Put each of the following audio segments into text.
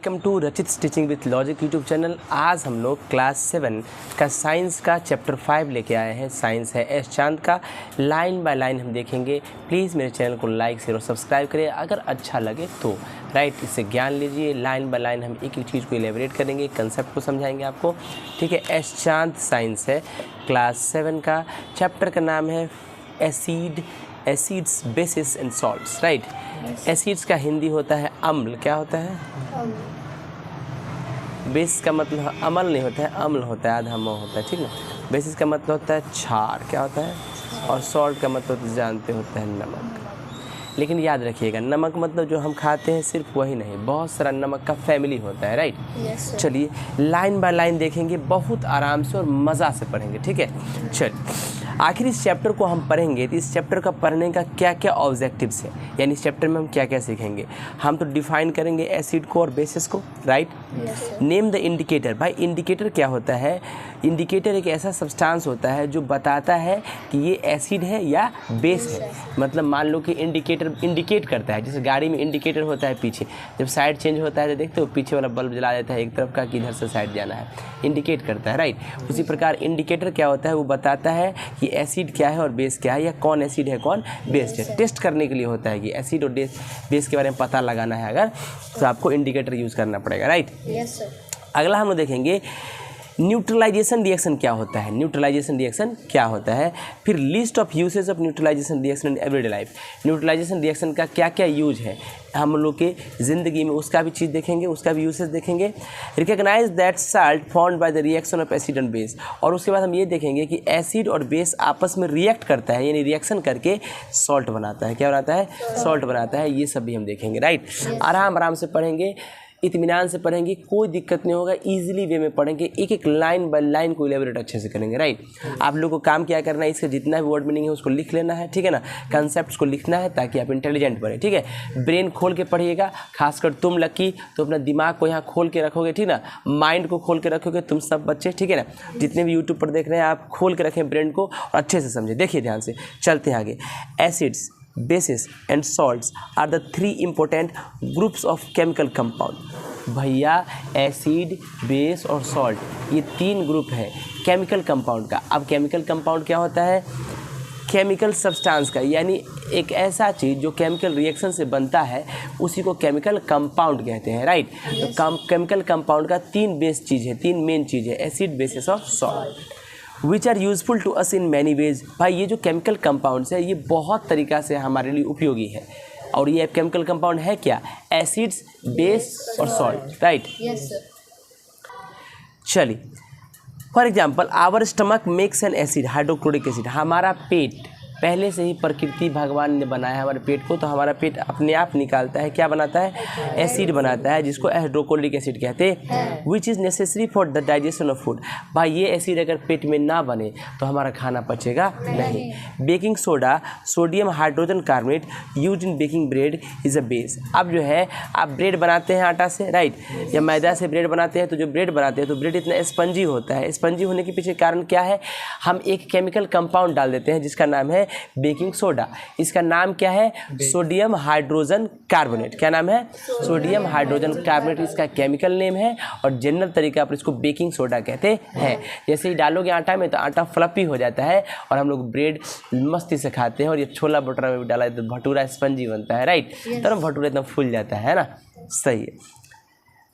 Welcome to रचित teaching with logic YouTube channel. आज हम लोग क्लास 7 का साइंस का चैप्टर 5 लेके आए हैं। साइंस है एस चांद का, लाइन बाय लाइन हम देखेंगे। प्लीज़ मेरे चैनल को लाइक शेयर और सब्सक्राइब करें अगर अच्छा लगे तो। राइट, इससे ज्ञान लीजिए। लाइन बाय लाइन हम एक एक चीज़ को इलेबरेट करेंगे, कंसेप्ट को समझाएंगे आपको। ठीक है, एस चांद साइंस है क्लास 7 का। चैप्टर का नाम है acids, bases and salts. Right, acids का हिंदी होता है अम्ल। क्या होता है? बेस का मतलब अम्ल नहीं होता है, अम्ल होता है, आधा म होता है। ठीक है, बेसिस का मतलब होता है क्षार। क्या होता है? और सॉल्ट का मतलब जानते होते हैं नमक। लेकिन याद रखिएगा, नमक मतलब जो हम खाते हैं सिर्फ वही नहीं, बहुत सारा नमक का फैमिली होता है। राइट, चलिए लाइन बाय लाइन देखेंगे, बहुत आराम से और मज़ा से पढ़ेंगे। ठीक है, चलिए आखिर इस चैप्टर को हम पढ़ेंगे तो इस चैप्टर का पढ़ने का क्या क्या ऑब्जेक्टिव्स है, यानी इस चैप्टर में हम क्या क्या सीखेंगे। हम तो डिफाइन करेंगे एसिड को और बेसिस को। Right, name the indicator. भाई इंडिकेटर क्या होता है? इंडिकेटर एक ऐसा सब्सटेंस होता है जो बताता है कि ये एसिड है या बेस है। मतलब मान लो कि इंडिकेटर इंडिकेट करता है, जैसे गाड़ी में इंडिकेटर होता है पीछे, जब साइड चेंज होता है तो देखते हो पीछे वाला बल्ब जला देता है एक तरफ का कि इधर से साइड जाना है, इंडिकेट करता है। राइट, उसी प्रकार इंडिकेटर क्या होता है? वो बताता है कि एसिड क्या है और बेस क्या है, या कौन एसिड है कौन बेस है। टेस्ट करने के लिए होता है कि एसिड और बेस के बारे में पता लगाना है अगर, तो आपको इंडिकेटर यूज़ करना पड़ेगा। Right, yes sir. अगला हम लोग देखेंगे न्यूट्रलाइजेशन रिएक्शन क्या होता है। न्यूट्रलाइजेशन रिएक्शन क्या होता है, फिर list of usage of neutralisation reaction in everyday life. Neutralisation reaction का क्या क्या यूज है हम लोग के ज़िंदगी में, उसका भी चीज़ देखेंगे, उसका भी यूसेज देखेंगे। Recognise that salt formed by the reaction of acid and base. और उसके बाद हम ये देखेंगे कि एसिड और बेस आपस में रिएक्ट करता है, यानी रिएक्शन करके सॉल्ट बनाता है। क्या बनाता है? सॉल्ट बनाता है। ये सब भी हम देखेंगे। राइट, आराम आराम से पढ़ेंगे, इत्मीनान से पढ़ेंगे, कोई दिक्कत नहीं होगा, इजीली वे में पढ़ेंगे, एक एक लाइन बाय लाइन को इलेबोरेट अच्छे से करेंगे। राइट, आप लोगों को काम क्या करना है, इसका जितना भी वर्ड मीनिंग है उसको लिख लेना है। ठीक है ना, कंसेप्ट्स को लिखना है ताकि आप इंटेलिजेंट बने। ठीक है, ब्रेन खोल के पढ़िएगा, खासकर तुम लकी तो अपना दिमाग को यहाँ खोल के रखोगे। ठीक ना, माइंड को खोल के रखोगे तुम सब बच्चे। ठीक है ना, जितने भी यूट्यूब पर देख रहे हैं आप खोल के रखें ब्रेन को और अच्छे से समझे। देखिए ध्यान से, चलते हैं आगे। Acids, bases and salts are the 3 important groups of chemical compound. भैया एसिड, बेस और सॉल्ट, ये 3 ग्रुप है केमिकल कंपाउंड का। अब केमिकल कंपाउंड क्या होता है? केमिकल सब्सटेंस का, यानी एक ऐसा चीज़ जो केमिकल रिएक्शन से बनता है उसी को केमिकल कंपाउंड कहते हैं। राइट, तो केमिकल कंपाउंड का 3 बेस चीज़ है, 3 मेन चीज़ है, एसिड, बेसिस और salt, which are useful to us in many ways. भाई ये जो केमिकल कंपाउंड्स है ये बहुत तरीक़ा से हमारे लिए उपयोगी है। और ये केमिकल कंपाउंड है क्या? एसिड्स, बेस और सॉल्ट। Right, yes sir. चलिए for example our stomach makes an acid, hydrochloric acid. हमारा पेट पहले से ही प्रकृति भगवान ने बनाया है हमारे पेट को, तो हमारा पेट अपने आप निकालता है, क्या बनाता है? एसिड बनाता है, जिसको हाइड्रोक्लोरिक एसिड कहते हैं, which is necessary for the digestion of food. भाई ये एसिड अगर पेट में ना बने तो हमारा खाना पचेगा नहीं। Baking soda, sodium hydrogen carbonate use in baking bread is a base. अब जो है आप ब्रेड बनाते हैं आटा से, राइट, या मैदा से ब्रेड बनाते हैं, तो जो ब्रेड बनाते हैं तो ब्रेड इतना स्पंजी होता है। स्पंजी होने के पीछे कारण क्या है? हम एक केमिकल कंपाउंड डाल देते हैं जिसका नाम है बेकिंग सोडा। इसका नाम क्या है? Sodium hydrogen carbonate. क्या नाम है? सोडियम हाइड्रोजन कार्बोनेट इसका केमिकल नेम है, और जनरल तरीका पर इसको बेकिंग सोडा कहते हैं। जैसे ही डालोगे आटा में तो आटा फ्लफी हो जाता है और हम लोग ब्रेड मस्ती से खाते हैं। और ये छोला भटूरा में भी डाला है तो भटूरा स्पंजी बनता है। राइट, तो भटूरा एकदम फूल जाता है ना, सही है।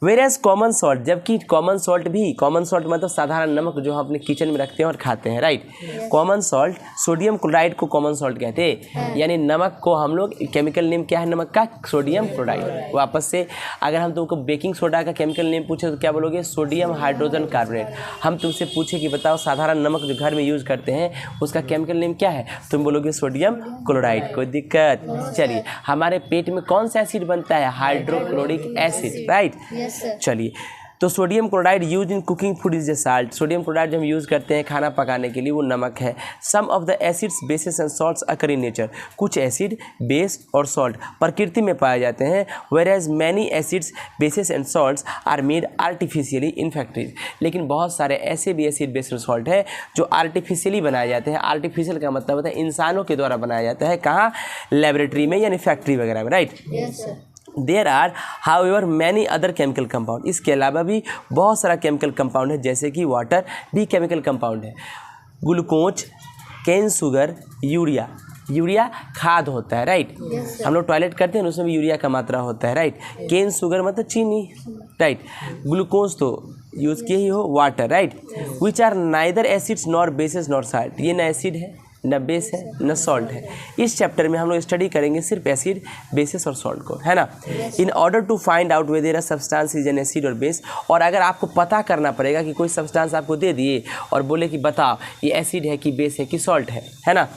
वेरेज कॉमन सॉल्ट, जबकि कॉमन सॉल्ट भी, कॉमन सॉल्ट मतलब साधारण नमक जो हम अपने किचन में रखते हैं और खाते हैं। Right, common salt, sodium chloride को कॉमन सॉल्ट कहते हैं, यानी नमक को हम लोग, केमिकल नेम क्या है नमक का? Sodium chloride. वापस से अगर हम तुमको बेकिंग सोडा का केमिकल नेम पूछे तो क्या बोलोगे? Sodium hydrogen carbonate. हम तुमसे पूछे कि बताओ साधारण नमक जो घर में यूज़ करते हैं उसका केमिकल नेम क्या है? तुम बोलोगे सोडियम क्लोराइड। कोई दिक्कत? चलिए, हमारे पेट में कौन सा एसिड बनता है? Hydrochloric acid. राइट, चलिए, तो sodium chloride use in cooking food is a salt. Sodium chloride जो हम यूज़ करते हैं खाना पकाने के लिए वो नमक है। Some of the acids, bases and salts occur in nature. कुछ एसिड, बेस और सॉल्ट प्रकृति में पाए जाते हैं, whereas many acids, bases and salts are made artificially in factories. लेकिन बहुत सारे ऐसे भी एसिड, बेस और सॉल्ट है जो आर्टिफिशियली बनाए जाते हैं। आर्टिफिशियल का मतलब होता है इंसानों के द्वारा बनाया जाता है। कहाँ? लेबोरेटरी में, यानी फैक्ट्री वगैरह में। Right, there are however many other chemical compound, इसके अलावा भी बहुत सारा केमिकल कंपाउंड है, जैसे कि वाटर भी केमिकल कंपाउंड है। Glucose, cane sugar, urea, urea खाद होता है, राइट। हम लोग टॉयलेट करते हैं उसमें भी यूरिया का मात्रा होता है, राइट। केन शुगर मतलब चीनी, राइट। ग्लूकोज तो यूज़ किए ही हो, water, right. Which are neither acids nor bases nor salt, ये ना एसिड है न बेस है न सॉल्ट है। इस चैप्टर में हम लोग स्टडी करेंगे सिर्फ एसिड, बेसिस और सॉल्ट को, है ना। In order to find out whether a substance is an acid और बेस, और अगर आपको पता करना पड़ेगा कि कोई सब्सटेंस आपको दे दिए और बोले कि बताओ ये एसिड है कि बेस है कि सॉल्ट है ना।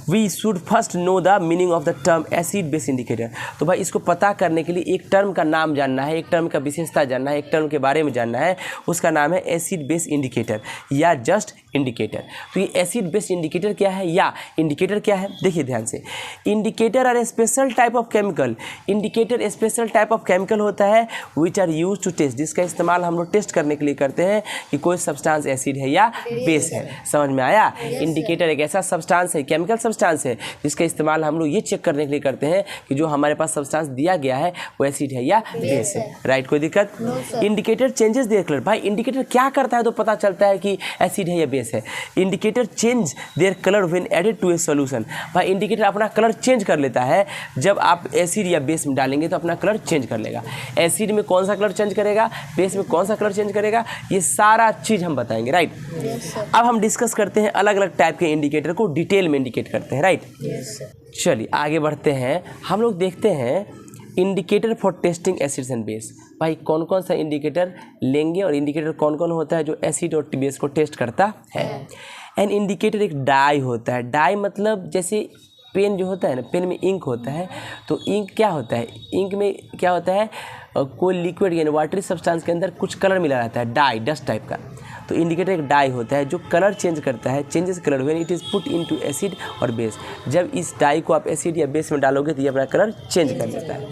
We should first know the meaning of the term acid base indicator. तो भाई इसको पता करने के लिए एक टर्म का नाम जानना है, एक टर्म का विशेषता जानना है, एक टर्म के बारे में जानना है, उसका नाम है एसिड बेस इंडिकेटर या जस्ट इंडिकेटर। तो ये एसिड बेस इंडिकेटर क्या है या इंडिकेटर क्या है, देखिए ध्यान से। Indicator are a special type of chemical, indicator special type of chemical होता है which are use to test, जिसका इस्तेमाल हम लोग टेस्ट करने के लिए करते हैं कि कोई सब्सटेंस एसिड है या बेस है। समझ में आया। इंडिकेटर एक ऐसा सब्सटेंस है, केमिकल सब्सटेंस है, जिसका इस्तेमाल हम लोग ये चेक करने के लिए करते हैं कि जो हमारे पास सब्सटेंस दिया गया है वो एसिड है या बेस है, राइट। कोई दिक्कत। इंडिकेटर चेंजेस देयर कलर, भाई इंडिकेटर क्या करता है तो पता चलता है कि एसिड है या बेस है। Indicator change their colour when added to a solution, भाई इंडिकेटर अपना कलर चेंज कर लेता है जब आप एसिड या बेस में डालेंगे तो अपना कलर चेंज कर लेगा। एसिड में कौन सा कलर चेंज करेगा, बेस में कौन सा कलर चेंज करेगा, ये सारा चीज़ हम बताएंगे, राइट। अब हम डिस्कस करते हैं अलग अलग टाइप के इंडिकेटर को, डिटेल में इंडिकेट करते हैं, राइट। चलिए आगे बढ़ते हैं। हम लोग देखते हैं indicator for testing acids and base, भाई कौन कौन सा इंडिकेटर लेंगे और इंडिकेटर कौन कौन होता है जो एसिड और बेस को टेस्ट करता है। एन इंडिकेटर एक डाई होता है, डाई मतलब जैसे पेन जो होता है ना, पेन में इंक होता है, तो इंक क्या होता है, इंक में क्या होता है, कोई लिक्विड यानी वाटरी सब्सटेंस के अंदर कुछ कलर मिला रहता है, डाई, डस्ट टाइप का। तो इंडिकेटर एक डाई होता है जो कलर चेंज करता है, changes colour when it is put into acid और बेस, जब इस डाई को आप एसिड या बेस में डालोगे तो ये अपना कलर चेंज कर देता है।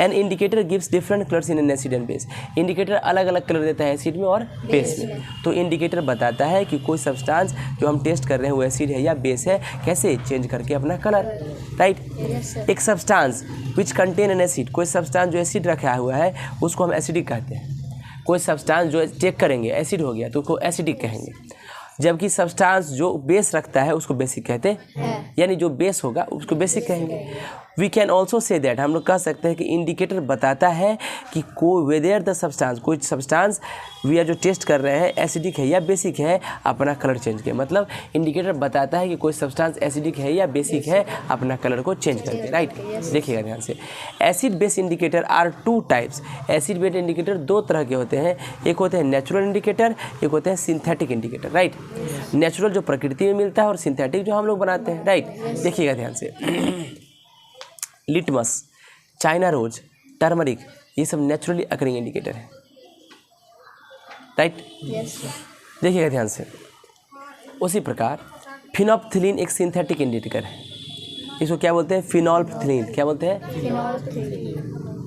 An indicator gives different colours in an acid and base, indicator अलग अलग कलर देता है एसिड में और बेस में। तो इंडिकेटर बताता है कि कोई सब्सटेंस जो हम टेस्ट कर रहे हैं वो एसिड है या बेस है, कैसे चेंज करके अपना कलर, राइट। एक substance which contain N acid, कोई सब्सटेंस जो एसिड रखा हुआ है उसको हम एसिडिक कहते हैं। कोई सब्सटेंस जो चेक करेंगे एसिड हो गया तो उसको एसिडिक कहेंगे, जबकि सब्सटेंस जो बेस रखता है उसको बेसिक कहते हैं, यानी जो बेस होगा उसको बेसिक कहेंगे। We can also say that, हम लोग कह सकते हैं कि इंडिकेटर बताता है कि कोई वेदर द सब्सटेंस, कोई सब्सटेंस वी आर जो टेस्ट कर रहे हैं एसिडिक है या बेसिक है, अपना कलर चेंज किया। मतलब इंडिकेटर बताता है कि कोई सब्सटेंस एसिडिक है या बेसिक है, अपना कलर को चेंज करके, राइट। देखिएगा ध्यान से। Acid base indicator are two types, acid base indicator दो तरह के होते हैं, एक होते हैं नेचुरल इंडिकेटर, एक होते हैं सिंथेटिक इंडिकेटर, राइट। नेचुरल जो प्रकृति में मिलता है और सिंथेटिक जो हम लोग बनाते हैं, राइट। देखिएगा ध्यान से। लिटमस, चाइना रोज, टर्मरिक, ये सब नेचुरली अकरिंग इंडिकेटर है, राइट। देखिएगा ध्यान से। उसी प्रकार फिनोल्फ्थलीन एक सिंथेटिक इंडिकेटर है, इसको क्या बोलते हैं, फिनोल्फ्थलीन, क्या बोलते हैं,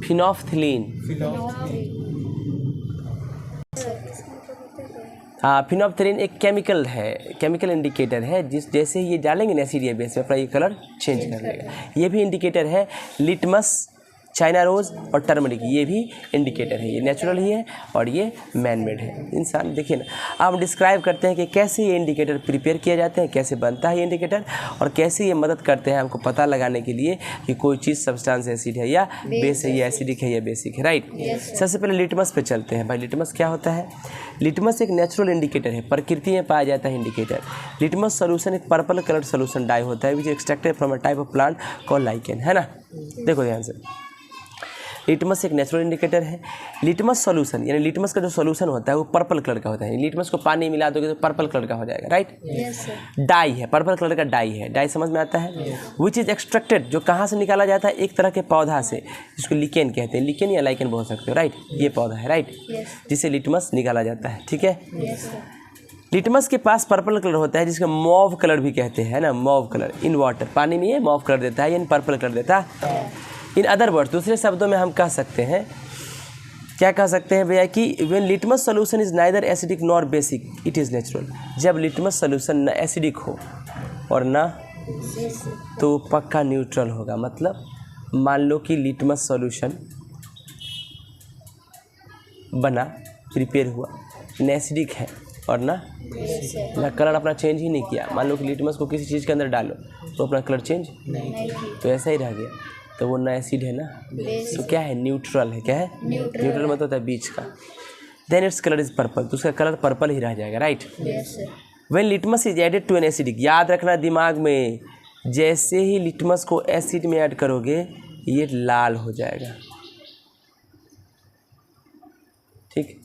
फिनोल्फ्थलीन। हाँ, फिनोल्फ्थलीन एक केमिकल है, केमिकल इंडिकेटर है, जिस जैसे ही ये डालेंगे ना एसिड या बेस में अपना ये कलर चेंज कर लेगा। ये भी इंडिकेटर है। लिटमस, चाइना रोज और टर्मरिक, ये भी इंडिकेटर है, ये नेचुरल ही है और ये मैन मेड है। इंसान देखिए ना, अब हम डिस्क्राइब करते हैं कि कैसे ये इंडिकेटर प्रिपेयर किए जाते हैं, कैसे बनता है ये इंडिकेटर और कैसे ये मदद करते हैं हमको पता लगाने के लिए कि कोई चीज़ सब्सटेंस एसिड है या बेस है या एसिडिक है या बेसिक है, राइट। सबसे पहले लिटमस पे चलते हैं। भाई लिटमस क्या होता है, लिटमस एक नेचुरल इंडिकेटर है, प्रकृति में पाया जाता है इंडिकेटर। लिटमस सोल्यूशन एक पर्पल कलर सोल्यूशन डाई होता है which extracted from a type of plant called lichen, है ना। देखो ध्यान से, लिटमस एक नेचुरल इंडिकेटर है। लिटमस सॉल्यूशन यानी लिटमस का जो सॉल्यूशन होता है वो पर्पल कलर का होता है। लिटमस को पानी मिला दोगे तो पर्पल कलर का हो जाएगा, राइट। डाई है, पर्पल कलर का डाई है, डाई समझ में आता है। विच इज एक्सट्रैक्टेड, जो कहाँ से निकाला जाता है, एक तरह के पौधा से जिसको लिकेन कहते हैं, लिकेन या लाइकेन बोल सकते हो, राइट। ये पौधा है, राइट, जिससे लिटमस निकाला जाता है, ठीक है। लिटमस के पास पर्पल कलर होता है जिसका मॉव कलर भी कहते हैं ना, मॉव कलर इन वाटर, पानी में ये मॉव कलर देता है यानी पर्पल कलर देता है। इन अदर वर्ड्स, दूसरे शब्दों में हम कह सकते हैं, क्या कह सकते हैं भैया कि when litmus solution is neither acidic nor basic it is natural, जब लिटमस सॉल्यूशन न एसिडिक हो और ना तो पक्का न्यूट्रल होगा। मतलब मान लो कि लिटमस सॉल्यूशन बना, प्रिपेयर हुआ, ना एसिडिक है और ना कलर अपना चेंज ही नहीं किया। मान लो कि लिटमस को किसी चीज़ के अंदर डालो तो अपना कलर चेंज नहीं, तो ऐसा ही रह गया, तो वो ना एसिड है ना, तो क्या है, न्यूट्रल है। क्या है, न्यूट्रल मतलब होता है बीच का। Then its colour is purple, तो उसका कलर पर्पल ही रह जाएगा, right. When litmus is added to an acidic, याद रखना दिमाग में, जैसे ही लिटमस को एसिड में ऐड करोगे ये लाल हो जाएगा, ठीक।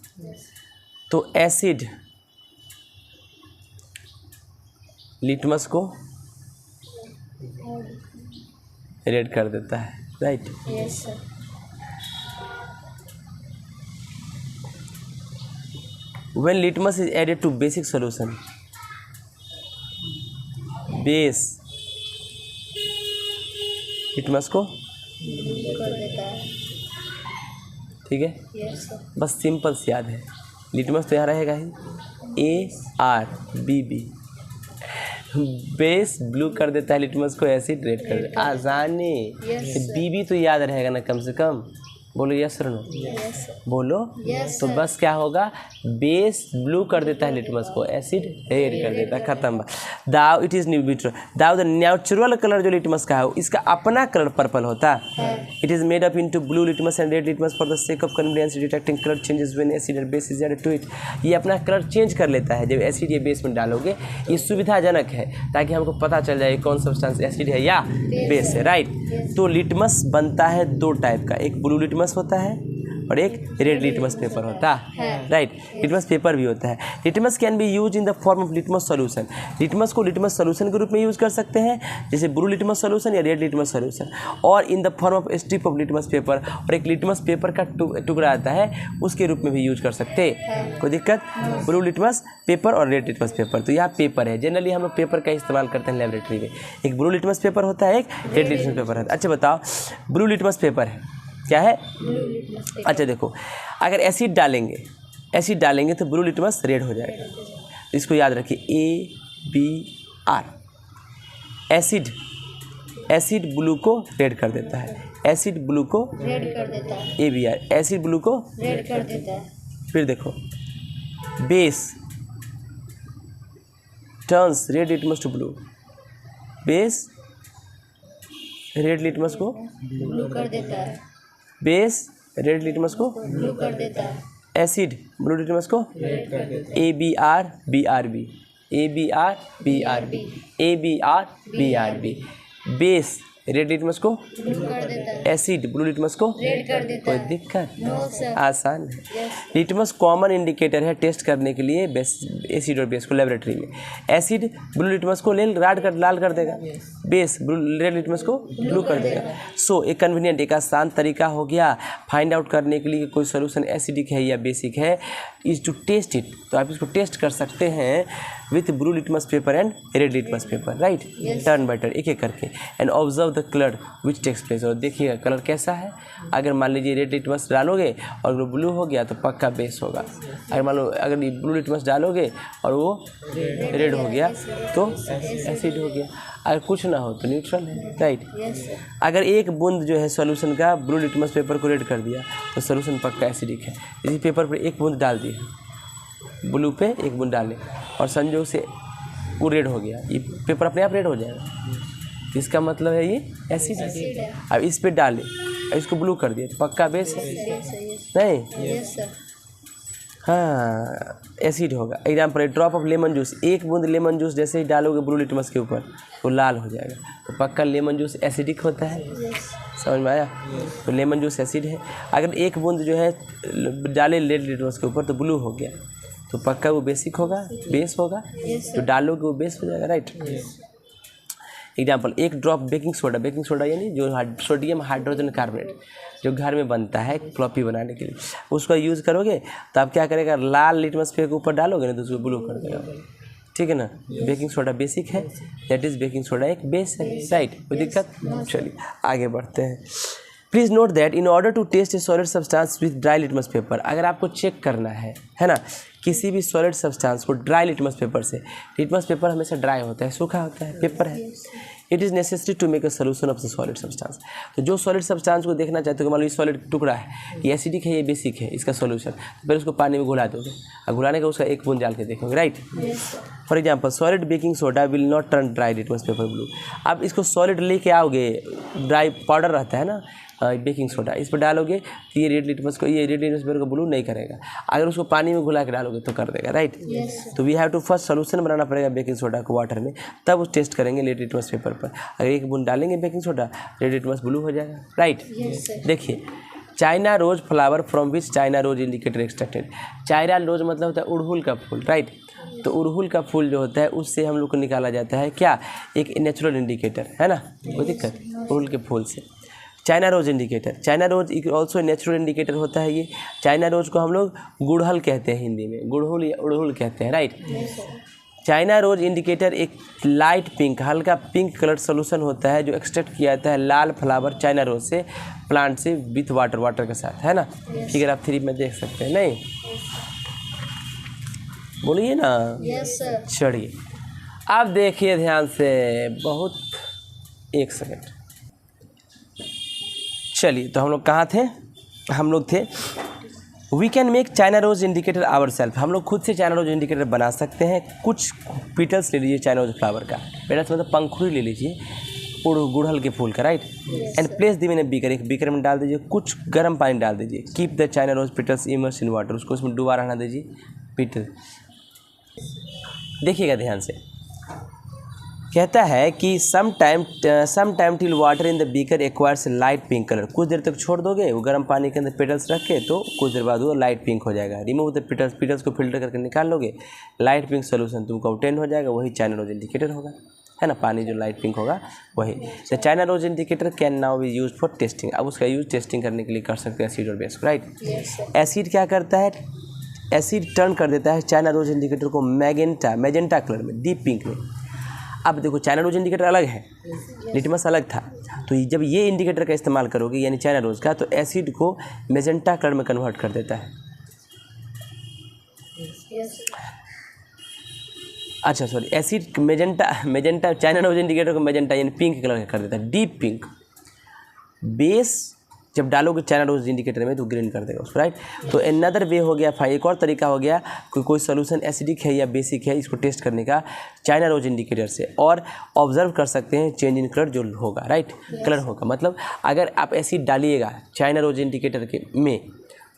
तो एसिड लिटमस को रेड कर देता है, right. When litmus is added to basic solution, base litmus को ठीक है, बस सिंपल से याद है, लिटमस तो यहाँ रहेगा ही, ARBB, बेस ब्लू कर देता है लिटमस को, एसिड रेड कर देता है, आसानी। BB तो याद रहेगा ना कम से कम, बोलो यस और नो, बोलो। तो बस क्या होगा, बेस ब्लू कर देता है लिटमस को, एसिड रेड कर देता है, खत्म। Though it is neutral, though the natural colour जो लिटमस का है इसका अपना कलर पर्पल होता है। It is made up into blue litmus and red litmus for the sake of convenience detecting colour changes when acid and base is added to it. ये अपना colour change कर लेता है जब एसिड या base में डालोगे, ये सुविधाजनक है ताकि हमको पता चल जाए कौन सब्सटेंस एसिड है या बेस है, राइट। तो लिटमस बनता है दो टाइप का, एक ब्लू लिटमस होता है और एक रेड लिटमस पेपर होता है, राइट। लिटमस पेपर भी होता है। Litmus can be use in the form of litmus solution, litmus को लिटमस सॉल्यूशन के रूप में यूज कर सकते हैं, जैसे ब्लू लिटमस सॉल्यूशन या रेड लिटमस सॉल्यूशन, और इन the form of strip of litmus paper, और एक लिटमस पेपर का टुकड़ा आता है उसके रूप में भी यूज कर सकते हैं, कोई दिक्कत। ब्लू लिटमस पेपर और रेड लिटमस पेपर, तो यहाँ पेपर है, जनरली हम लोग पेपर का इस्तेमाल करते हैं लेबोरेटरी में। एक ब्लू लिटमस पेपर होता है, एक रेड लिटमस पेपर है। अच्छा बताओ, ब्लू लिटमस पेपर है क्या है, अच्छा देखो, अगर एसिड डालेंगे तो ब्लू लिटमस रेड हो जाएगा, इसको याद रखिए, ABR। एसिड ब्लू को रेड कर देता है, एसिड ब्लू को रेड कर देता है, ABR, एसिड ब्लू को रेड कर देता है। फिर देखो, base turns red litmus to blue, base red litmus को ब्लू कर देता है, बेस रेड लिटमस को ब्लू कर देता है, एसिड ब्लू लिटमस को रेड कर देता है, ABR BRB, ABR BRB, ABR BRB, base red litmus को ब्लू कर देता है, एसिड ब्लू लिटमस को रेड कर देता है, कोई दिक्कत, आसान है। लिटमस कॉमन इंडिकेटर है टेस्ट करने के लिए एसिड और बेस को लेबोरेटरी में। एसिड ब्लू लिटमस को लाल कर देगा, बेस रेड लिटमस को ब्लू कर देगा। सो एक कन्वीनियंट, एक आसान तरीका हो गया फाइंड आउट करने के लिए कोई सोल्यूशन एसिडिक है या बेसिक है, इज टू टेस्ट इट। तो आप इसको टेस्ट कर सकते हैं with blue litmus paper and red litmus paper, right, turn by turn, एक एक करके, and observe the colour which takes place, और देखिएगा कलर कैसा है। अगर मान लीजिए रेड लिटमस डालोगे और वो ब्लू हो गया तो पक्का बेस होगा, अगर मान लो अगर ब्लू लिटमस डालोगे और वो रेड हो गया तो एसिड हो गया, अगर कुछ ना हो तो न्यूट्रल है, राइट। अगर एक बूंद जो है सॉल्यूशन का ब्लू लिटमस पेपर को रेड कर दिया तो सॉल्यूशन पक्का एसिडिक है। इसी पेपर पर एक बूंद डाल दिए, ब्लू पे एक बूंद डाले और संयोग से वो रेड हो गया, ये पेपर अपने आप रेड हो जाएगा, इसका मतलब है ये एसिड है। अब इस पे डाले, अब इसको ब्लू कर दिया तो पक्का बेस है, नहीं, हाँ एसिड होगा। Example, drop of lemon juice, एक बूंद लेमन जूस जैसे ही डालोगे ब्लू लिटमस के ऊपर वो लाल हो जाएगा, तो पक्का लेमन जूस एसिडिक होता है, समझ में आया। तो लेमन जूस एसिड है। अगर एक बूंद जो है डाले रेड लिटमस के ऊपर तो ब्लू हो गया, तो पक्का वो बेसिक होगा, बेस होगा, तो डालोगे वो बेस हो जाएगा, राइट। एग्जाम्पल, एक ड्रॉप बेकिंग सोडा यानी जो सोडियम हाइड्रोजन कार्बोनेट जो घर में बनता है फ्लॉपी बनाने के लिए, उसका यूज़ करोगे तो आप क्या करेगा, लाल लिटमस पेपर के ऊपर डालोगे ना तो उसको ब्लू कर देगा, ठीक है ना। बेकिंग सोडा बेसिक है, दैट इज़ बेकिंग सोडा एक बेस है, राइट, कोई दिक्कत। चलिए आगे बढ़ते हैं। Please note that in order to test a solid substance with dry litmus paper, अगर आपको चेक करना है ना, किसी भी सॉलिड सब्सटेंस को ड्राई लिटमस पेपर से, लिटमस पेपर हमेशा ड्राई होता है, सूखा होता है, पेपर है, it is necessary to make a solution of the solid substance. तो जो सॉलिड सब्सटेंस को देखना चाहते हो कि मान लो ये सॉलिड टुकड़ा है, ये एसिडिक है, ये बेसिक है, इसका सोल्यूशन, तो फिर उसको पानी में घुला दोगे और घुलाने का उसका एक बूंद डाल के देखोगे, right. For example solid baking soda will not turn dry litmus paper blue. अब इसको सॉलिड लेके आओगे, ड्राई पाउडर रहता है ना बेकिंग सोडा, इस पर डालोगे तो ये रेड लिटमस पेपर को ब्लू नहीं करेगा। अगर उसको पानी में घुला के डालोगे तो कर देगा, राइट। तो we have to first solution बनाना पड़ेगा बेकिंग सोडा को वाटर में, तब उस टेस्ट करेंगे रेड लिटमस पेपर पर। अगर एक बूंद डालेंगे baking soda, red litmus blue हो जाएगा, राइट। देखिए China rose flower from which China rose indicator extracted. China rose मतलब होता है उड़हुल का फूल, राइट। तो उड़हुल का फूल जो होता है उससे हम लोग को निकाला जाता है क्या, एक नेचुरल इंडिकेटर, है ना, कोई दिक्कत, उड़हुल के फूल से। China rose indicator, China rose also natural indicator होता है ये। चाइना रोज को हम लोग गुड़हल कहते हैं हिंदी में, गुड़हुल या उड़हुल कहते हैं, राइट। चाइना रोज इंडिकेटर एक लाइट पिंक, हल्का पिंक कलर सोल्यूशन होता है जो एक्सट्रैक्ट किया जाता है लाल फ्लावर चाइना रोज से, प्लांट से, विथ वाटर के साथ, है ना। फिगर आप 3 में देख सकते हैं, नहीं बोलिए ना। चढ़िए अब देखिए ध्यान से, बहुत, एक सेकेंड, चलिए तो हम लोग कहाँ थे, हम लोग थे we can make China rose indicator our self. हम लोग खुद से चाइना रोज इंडिकेटर बना सकते हैं। कुछ पीटल्स ले लीजिए चाइना रोज फ्लावर का, पेटल्स मतलब पंखुड़ी ले लीजिए गुड़हल के फूल का, राइट। एंड प्लेस दिम इन ए बीकर, एक बीकर में डाल दीजिए, कुछ गर्म पानी डाल दीजिए। Keep the China rose petals immerse in water, उसको उसमें डुबा रहना दीजिए पीटल। देखिएगा ध्यान से, कहता है कि some time till water in the beaker acquires light pink colour. कुछ देर तक छोड़ दोगे वो गर्म पानी के अंदर पेटल्स रख के, तो कुछ देर बाद वो लाइट पिंक हो जाएगा। रिमूव द पेटल्स को फिल्टर करके निकाल लोगे, लाइट पिंक सोल्यूशन तुमको ऑब्टेन हो जाएगा, वही चाइना रोज इंडिकेटर होगा, है ना। पानी जो लाइट पिंक होगा वही। The China rose indicator can now be use for testing. अब उसका यूज टेस्टिंग करने के लिए कर सकते हैं एसिड और बेस, राइट। एसिड क्या करता है, एसिड टर्न कर देता है चाइना रोज इंडिकेटर को मैजेंटा कलर में, डीप पिंक में। अब देखो चाइना रोज इंडिकेटर अलग है, लिटमस अलग था, तो जब ये इंडिकेटर का इस्तेमाल करोगे यानी चाइना रोज का, तो एसिड को मैजेंटा कलर में कन्वर्ट कर देता है। अच्छा sorry, acid magenta China rose indicator को मैजेंटा यानी पिंक कलर का कर देता है, डीप पिंक। बेस जब डालोगे चाइना रोज इंडिकेटर में तो ग्रीन कर देगा उसको, राइट। तो अनदर वे हो गया, एक और तरीका हो गया, कोई सोल्यूशन एसिडिक है या बेसिक है, इसको टेस्ट करने का चाइना रोज इंडिकेटर से, और ऑब्जर्व कर सकते हैं चेंज इन कलर जो होगा, राइट। कलर होगा मतलब अगर आप एसिड डालिएगा चाइना रोज इंडिकेटर के में,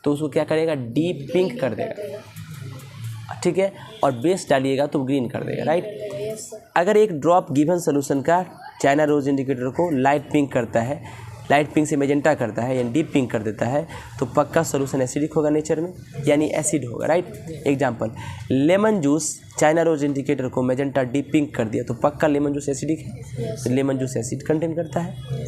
तो उसको क्या करेगा, डीप पिंक कर देगा, ठीक है। और बेस डालिएगा तो ग्रीन कर देगा, राइट। अगर एक ड्रॉप गिवन सोल्यूशन का चाइना रोज इंडिकेटर को लाइट पिंक करता है, लाइट पिंक से मेजेंटा करता है यानी डीप पिंक कर देता है, तो पक्का सोल्यूशन एसिडिक होगा नेचर में, यानी एसिड होगा, right. Example, lemon juice China rose indicator को मेजेंटा डीप पिंक कर दिया, तो पक्का लेमन जूस एसिडिक है, तो लेमन जूस एसिड कंटेन करता है।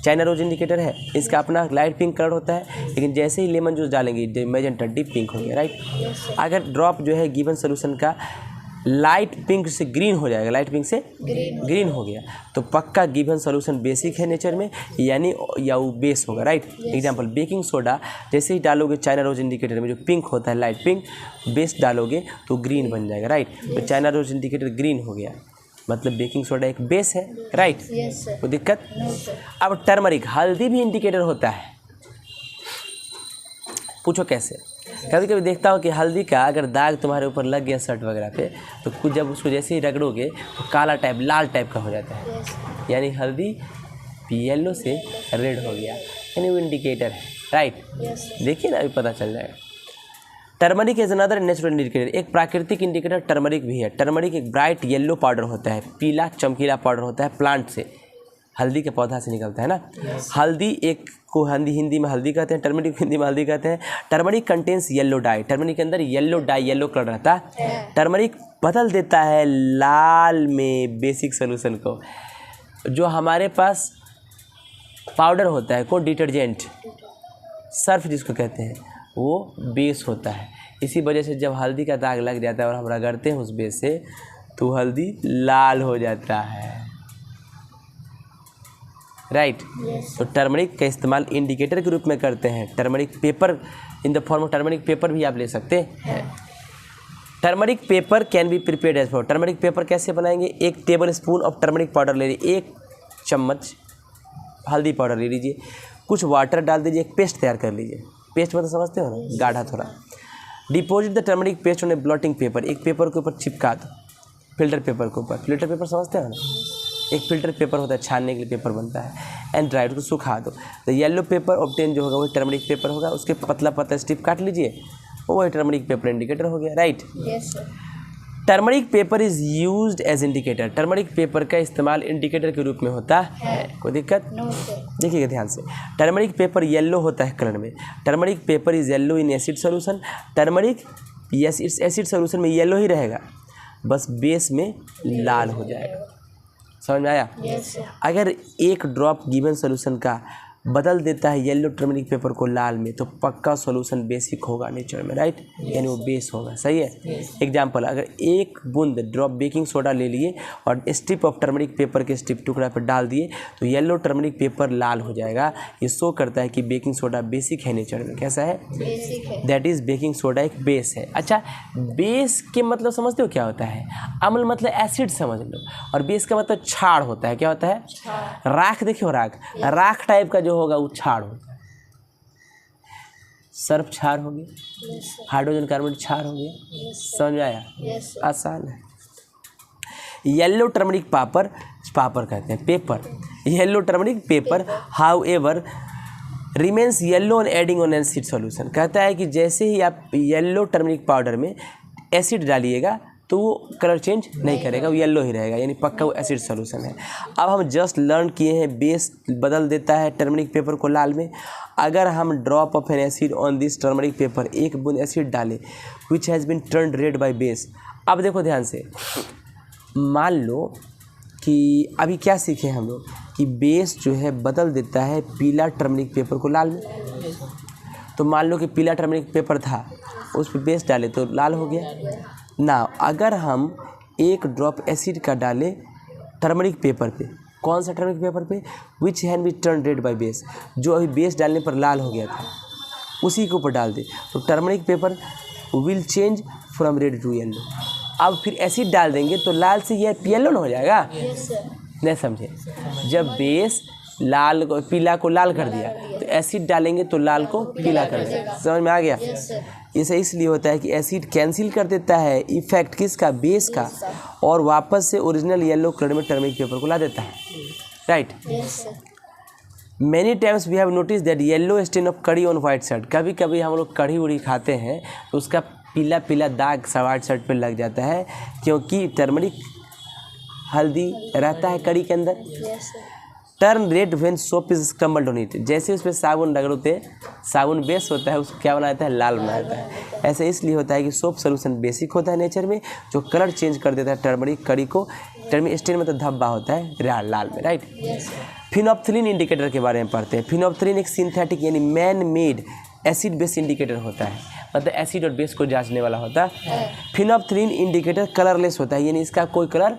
चाइना रोज इंडिकेटर है, इसका अपना लाइट पिंक कलर होता है, लेकिन जैसे ही लेमन जूस डालेंगे मेजेंटा डीप पिंक हो गया, राइट। अगर ड्रॉप जो है गिवन सोल्यूशन का लाइट पिंक से ग्रीन हो जाएगा, लाइट पिंक से ग्रीन हो गया, तो पक्का गिवन सोल्यूशन बेसिक है नेचर में, यानी या वो बेस होगा, राइट। एग्जांपल, बेकिंग सोडा जैसे ही डालोगे चाइना रोज इंडिकेटर में जो पिंक होता है लाइट पिंक, बेस डालोगे तो ग्रीन बन जाएगा, राइट। तो चाइना रोज इंडिकेटर ग्रीन हो गया, मतलब बेकिंग सोडा एक बेस है, राइट। कोई दिक्कत। अब टर्मरिक, हल्दी भी इंडिकेटर होता है, पूछो कैसे। कभी कभी देखता हूँ कि हल्दी का अगर दाग तुम्हारे ऊपर लग गया शर्ट वगैरह पे, तो कुछ जब उसको जैसे ही रगड़ोगे तो काला टाइप, लाल टाइप का हो जाता है, यानी हल्दी येलो से रेड हो गया, यानी वो इंडिकेटर है, राइट। देखिए ना, अभी पता चल जाएगा। Turmeric is another natural indicator, एक प्राकृतिक इंडिकेटर टर्मरिक भी है। टर्मरिक एक ब्राइट येलो पाउडर होता है, पीला चमकीला पाउडर होता है, प्लांट से, हल्दी के पौधा से निकलता है ना। हल्दी एक को हिंदी में हल्दी कहते हैं, टर्मरिक हिंदी में हल्दी कहते हैं। Turmeric contains yellow die, turmeric के अंदर येलो डाई, येलो कलर रहता है। टर्मरिक बदल देता है लाल में बेसिक सोल्यूशन को। जो हमारे पास पाउडर होता है, कौन, डिटर्जेंट, सर्फ जिसको कहते हैं, वो बेस होता है। इसी वजह से जब हल्दी का दाग लग जाता है और हम रगड़ते हैं उस बेस से, तो हल्दी लाल हो जाता है, राइट। तो टर्मरिक का इस्तेमाल इंडिकेटर के रूप में करते हैं। Turmeric paper, in the form of turmeric paper भी आप ले सकते हैं। Turmeric paper can be prepared as for. Turmeric paper कैसे बनाएंगे, एक tablespoon of turmeric powder ले लीजिए, एक चम्मच हल्दी पाउडर ले लीजिए, कुछ वाटर डाल दीजिए, एक पेस्ट तैयार कर लीजिए। पेस्ट मतलब समझते हो ना, गाढ़ा थोड़ा। Deposit the turmeric paste on A blotting paper, एक पेपर के ऊपर चिपका दो, फिल्टर पेपर के ऊपर। फिल्टर पेपर समझते हो ना, एक फिल्टर पेपर होता है, छानने के लिए पेपर बनता है। एंड ड्राई, उसको सुखा दो। तो येलो पेपर ऑब्टेन जो होगा वही टर्मरिक पेपर होगा, उसके पतला पतला स्ट्रिप काट लीजिए, वही टर्मरिक पेपर इंडिकेटर हो गया, right. Turmeric paper is used as indicator, turmeric paper का इस्तेमाल इंडिकेटर के रूप में होता है। कोई दिक्कत? देखिएगा ध्यान से, टर्मरिक पेपर येलो होता है कलर में। Turmeric paper is yellow in acid solution. Turmeric yes it's acid solution में येलो ही रहेगा, बस बेस में लाल हो जाएगा। समझ में आया? अगर एक ड्रॉप गिवन सोल्यूशन का बदल देता है येलो टर्मरिक पेपर को लाल में, तो पक्का सॉल्यूशन बेसिक होगा नेचर में, राइट, यानी वो बेस होगा। सही है। एग्जांपल, अगर एक बूंद ड्रॉप बेकिंग सोडा ले लिए और स्ट्रिप ऑफ टर्मरिक पेपर के स्ट्रिप टुकड़ा पर डाल दिए तो येलो टर्मरिक पेपर लाल हो जाएगा। ये शो करता है कि बेकिंग सोडा बेसिक है नेचर में। कैसा है? बेसिक है। दैट इज बेकिंग सोडा एक बेस है। अच्छा, बेस के मतलब समझते हो क्या होता है? अम्ल मतलब एसिड समझ लो, और बेस का मतलब क्षार होता है। क्या होता है? राख। देखियो राख, राख टाइप का जो होगा वो क्षार होता है। सर्फ क्षार हो गया, हाइड्रोजन कार्बोनेट क्षार हो गया। समझ में आया? आसान है। येलो टर्मरिक पापर, पापर कहते हैं paper, yellow turmeric paper how ever remains yellow on adding on acid solution. कहता है कि जैसे ही आप येलो टर्मरिक पाउडर में एसिड डालिएगा तो वो कलर चेंज नहीं करेगा, वो येलो ही रहेगा, यानी पक्का वो एसिड सॉल्यूशन है। अब हम जस्ट लर्न किए हैं बेस बदल देता है टर्मरिक पेपर को लाल में। अगर हम drop of an acid on this turmeric paper, एक बूंद एसिड डालें which has been turned red by base. अब देखो ध्यान से, मान लो कि अभी क्या सीखे हम लोग कि बेस जो है बदल देता है पीला टर्मरिक पेपर को लाल में। तो मान लो कि पीला टर्मरिक पेपर था, उस पर बेस डाले तो लाल हो गया ना। अगर हम एक ड्रॉप एसिड का डालें टर्मरिक पेपर पे, कौन सा टर्मरिक पेपर पे? Which Hahn B turn red by base, जो अभी बेस डालने पर लाल हो गया था, उसी के ऊपर डाल दे तो turmeric paper will change from red to yellow. अब फिर एसिड डाल देंगे तो लाल से ये येलो ना हो जाएगा? नहीं समझे? जब बेस लाल को पीला को लाल कर दिया तो एसिड डालेंगे तो लाल को पीला कर देगा। समझ में आ गया? ये इसलिए होता है कि एसिड कैंसिल कर देता है इफेक्ट किसका? बेस का, और वापस से ओरिजिनल येलो कलर में टर्मरिक पेपर को ला देता है, right. Many times we have notice that yellow stain of curry on white shirt. कभी कभी हम लोग कड़ी उड़ी खाते हैं तो उसका पीला पीला दाग वाइट शर्ट पर लग जाता है, क्योंकि टर्मरिक हल्दी रहता है कड़ी के अंदर। Turn red when soap is scrambled on it, जैसे उस पर साबुन रगड़ते, साबुन बेस होता है, उसको क्या बना देता है? लाल बना देता है। ऐसे इसलिए होता है कि सोप सोल्यूशन बेसिक होता है नेचर में, जो कलर चेंज कर देता है टर्मरिक कड़ी को। टर्मरिक स्टेन में तो धब्बा होता है लाल में, राइट। फिनोप्थलीन इंडिकेटर के बारे में पढ़ते हैं। फिनोप्थलीन एक सिंथेटिक यानी man made acid base indicator होता है, मतलब एसिड और बेस को जांचने वाला होता है। फिनोप्थलीन इंडिकेटर कलरलेस होता है, यानी इसका कोई कलर,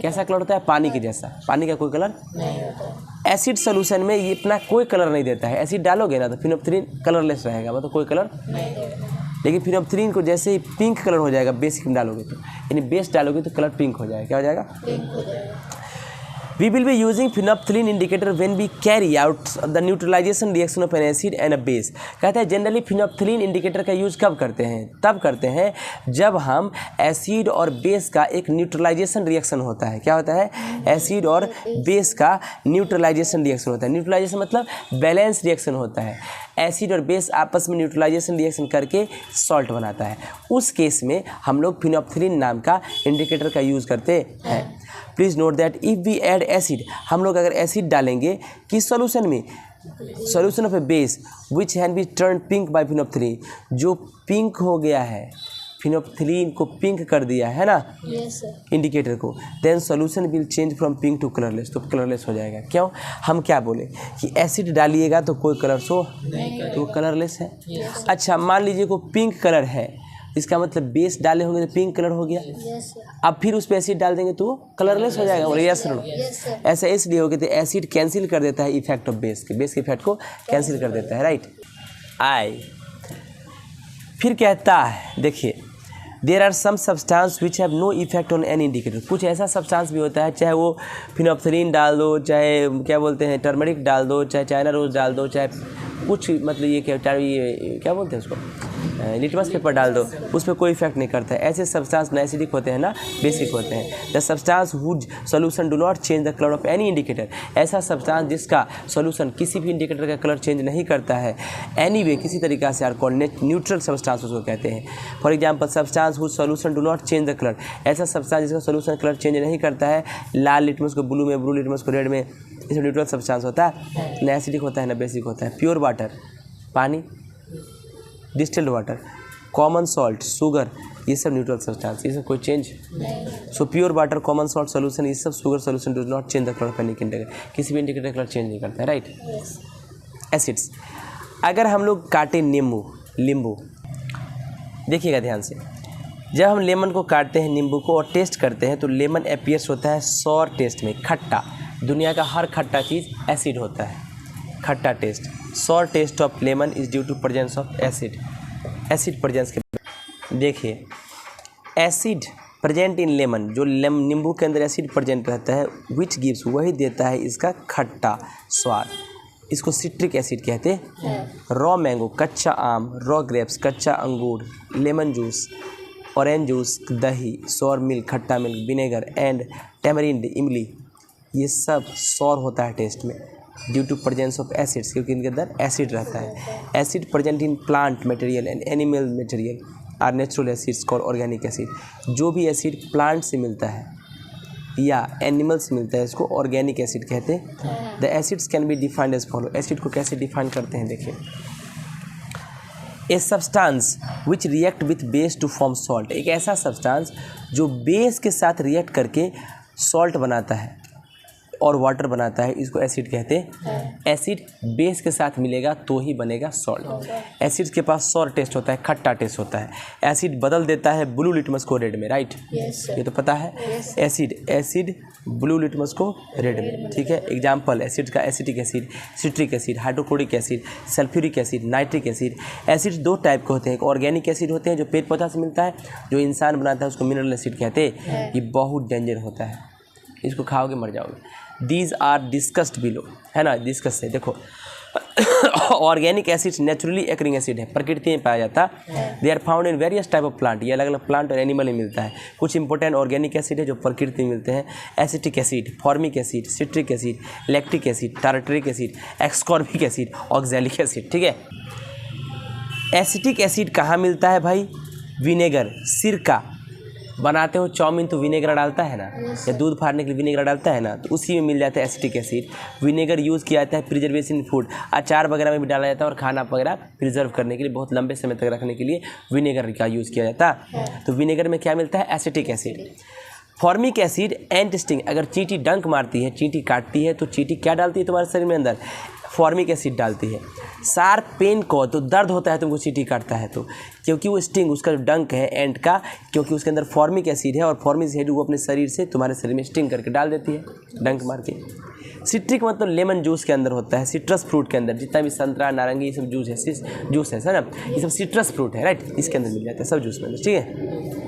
कैसा कलर होता है? पानी के जैसा, पानी का कोई कलर नहीं होता। एसिड सोल्यूशन में ये इतना कोई कलर नहीं देता है। एसिड डालोगे ना तो फिनोप्थलीन कलरलेस रहेगा, मतलब कोई कलर नहीं देगा। लेकिन फिनोप्थलीन को जैसे ही पिंक कलर हो जाएगा बेसिक में डालोगे तो, यानी बेस डालोगे तो कलर पिंक हो जाएगा। क्या हो जाएगा? पिंक हो जाएगा। We will be using phenolphthalein indicator when we carry out the neutralization reaction of an acid and a base। कहता है जनरली फिनोप्थलीन इंडिकेटर का यूज़ कब करते हैं? तब करते हैं जब हम एसिड और बेस का एक न्यूट्रलाइजेशन रिएक्शन होता है। क्या होता है? एसिड और बेस का न्यूट्रलाइजेशन रिएक्शन होता है। न्यूट्रलाइजेशन मतलब बैलेंस रिएक्शन होता है। एसिड और बेस आपस में न्यूट्रलाइजेशन रिएक्शन करके सॉल्ट बनाता है। उस केस में हम लोग फिनोप्थलीन नाम का इंडिकेटर का यूज़ करते हैं। Please note that if we add acid, हम लोग अगर एसिड डालेंगे किस सॉल्यूशन में? Solution of a base which Hahn B turn pink by phenolphthalein, जो पिंक हो गया है, फिनोप्थलीन को पिंक कर दिया है ना इंडिकेटर को, then solution will change from pink to colourless, तो कलरलेस हो जाएगा। क्यों? हम क्या बोले कि एसिड डालिएगा तो कोई कलर शो नहीं, तो कलरलेस है। अच्छा, मान लीजिए को पिंक कलर है, इसका मतलब बेस डाले होंगे तो पिंक कलर हो गया। अब फिर उस पर एसिड डाल देंगे तो कलरलेस हो जाएगा। और यस नो, ऐसा इसलिए हो गया तो एसिड कैंसिल कर देता है इफेक्ट ऑफ बेस के, बेस के इफेक्ट को कैंसिल कर देता है, राइट। आई फिर कहता है, देखिए there are some substance which have no effect on any indicator. कुछ ऐसा सब्सटेंस भी होता है, चाहे वो फिनोप्थलीन डाल दो, चाहे क्या बोलते हैं टर्मरिक डाल दो, चाहे चाइना रोज डाल दो, चाहे कुछ मतलब ये क्या बोलते हैं उसको, लिटमस पेपर डाल दो, उस पर कोई इफेक्ट नहीं करता है। ऐसे सब्सटेंस ना एसिडिक होते हैं ना बेसिक होते हैं। The substance whose solution do not change the colour of any indicator. ऐसा सब्सटेंस जिसका सोल्यूशन किसी भी इंडिकेटर का कलर चेंज नहीं करता है एनीवे किसी तरीका से, आर कॉल्ड न्यूट्रल सब्सटेंस उसको कहते हैं। For example substance whose solution do not change the colour. ऐसा सब्सटेंस जिसका सोल्यूशन कलर चेंज नहीं करता है, लाल लिटमस को ब्लू में, ब्लू लिटमस को रेड में, इसमें न्यूट्रल सब्सटेंस होता है, ना एसिडिक होता है ना बेसिक होता है। प्योर वाटर पानी, distilled water, common salt, sugar, ये सब न्यूट्रल सब्सटेंस, ये सब कोई change. So pure water, common salt solution, ये सब sugar solution do not change the colour of any indicator. किसी भी इंडिकेटर कलर चेंज नहीं करता है, राइट। एसिड्स, अगर हम लोग काटे नींबू, देखिएगा ध्यान से, जब हम लेमन को काटते हैं नींबू को और टेस्ट करते हैं तो लेमन अपीयर्स होता है सॉर टेस्ट में, खट्टा। दुनिया का हर खट्टा चीज़ एसिड होता है, खट्टा taste. Sour taste of lemon is due to presence of acid presence के। देखिए एसिड प्रेजेंट इन लेमन, जो नींबू के अंदर एसिड प्रेजेंट रहता है, विच गिव्स, वही देता है इसका खट्टा स्वाद। इसको सिट्रिक एसिड कहते हैं। रॉ मैंगो, कच्चा आम, रॉ ग्रेप्स, कच्चा अंगूर, लेमन जूस, ऑरेंज जूस, दही, सॉर मिल्क, खट्टा मिल्क, विनेगर एंड टैमरिंड, इमली, ये सब सॉर होता है टेस्ट में due to presence of acids, क्योंकि इनके अंदर एसिड रहता है। Acid present in plant material and animal material are natural acids called organic acid. जो भी एसिड प्लांट से मिलता है या एनिमल से मिलता है इसको ऑर्गेनिक एसिड कहते हैं। The acids can be defined as follow. Acid को कैसे डिफाइन करते हैं देखिए, a substance which react with base to form salt. एक ऐसा सब्सटेंस जो बेस के साथ रिएक्ट करके सॉल्ट बनाता है और वाटर बनाता है, इसको एसिड कहते हैं। एसिड बेस के साथ मिलेगा तो ही बनेगा सॉल्ट। एसिड के पास सॉर टेस्ट होता है, खट्टा टेस्ट होता है। एसिड बदल देता है ब्लू लिटमस को रेड में, राइट, ये तो पता है। एसिड ब्लू लिटमस को रेड में, ठीक है। एग्जाम्पल एसिड का acetic acid, citric acid, hydrochloric acid, sulphuric acid, nitric acid. Acid दो टाइप के होते हैं, एक ऑर्गेनिक एसिड होते हैं जो पेड़ पौधा से मिलता है, जो इंसान बनाता है उसको मिनरल एसिड कहते हैं। ये बहुत डेंजर होता है, इसको खाओगे मर जाओगे। दीज आर डिस्कस्ड बिलो, है ना, डिस्कस है। देखो organic acid naturally occurring acid है, प्रकृति में पाया जाता है। They are found in various type of plant, ये अलग अलग प्लांट और एनिमल में मिलता है। कुछ इंपॉर्टेंट ऑर्गेनिक एसिड है जो प्रकृति में मिलते हैं। Acetic acid, formic acid, citric acid, lactic acid, tartaric acid, ascorbic acid, oxalic acid, ठीक है। एसिटिक एसिड कहाँ मिलता है भाई? विनेगर, सिरका बनाते हो चाउमीन तो विनेगर डालता है ना, या दूध फाड़ने के लिए विनेगर डालता है ना, तो उसी में मिल जाता है एसिटिक एसिड। विनेगर यूज़ किया जाता है प्रिजर्वेशन फूड, अचार वगैरह में भी डाला जाता है, और खाना वगैरह प्रिजर्व करने के लिए, बहुत लंबे समय तक रखने के लिए विनेगर का यूज़ किया जाता है। तो विनेगर में क्या मिलता है? Acetic acid. Formic acid anti sting, अगर चींटी डंक मारती है, चींटी काटती है, तो चींटी क्या डालती है तुम्हारे शरीर में अंदर? फॉर्मिक एसिड डालती है। शार्प पेन को, तो दर्द होता है तुमको चींटी काटता है तो, क्योंकि वो स्टिंग, उसका जो डंक है एंट का, क्योंकि उसके अंदर फॉर्मिक एसिड है, और फॉर्मिक एसिड वो अपने शरीर से तुम्हारे शरीर में स्टिंग करके डाल देती है, डंक मार के। सिट्रिक मतलब लेमन जूस के अंदर होता है, सिट्रस फ्रूट के अंदर, जितना भी संतरा, नारंगी, ये सब जूस है ना, ये सब सिट्रस फ्रूट है, राइट, इसके अंदर मिल जाता है सब जूस में, ठीक है।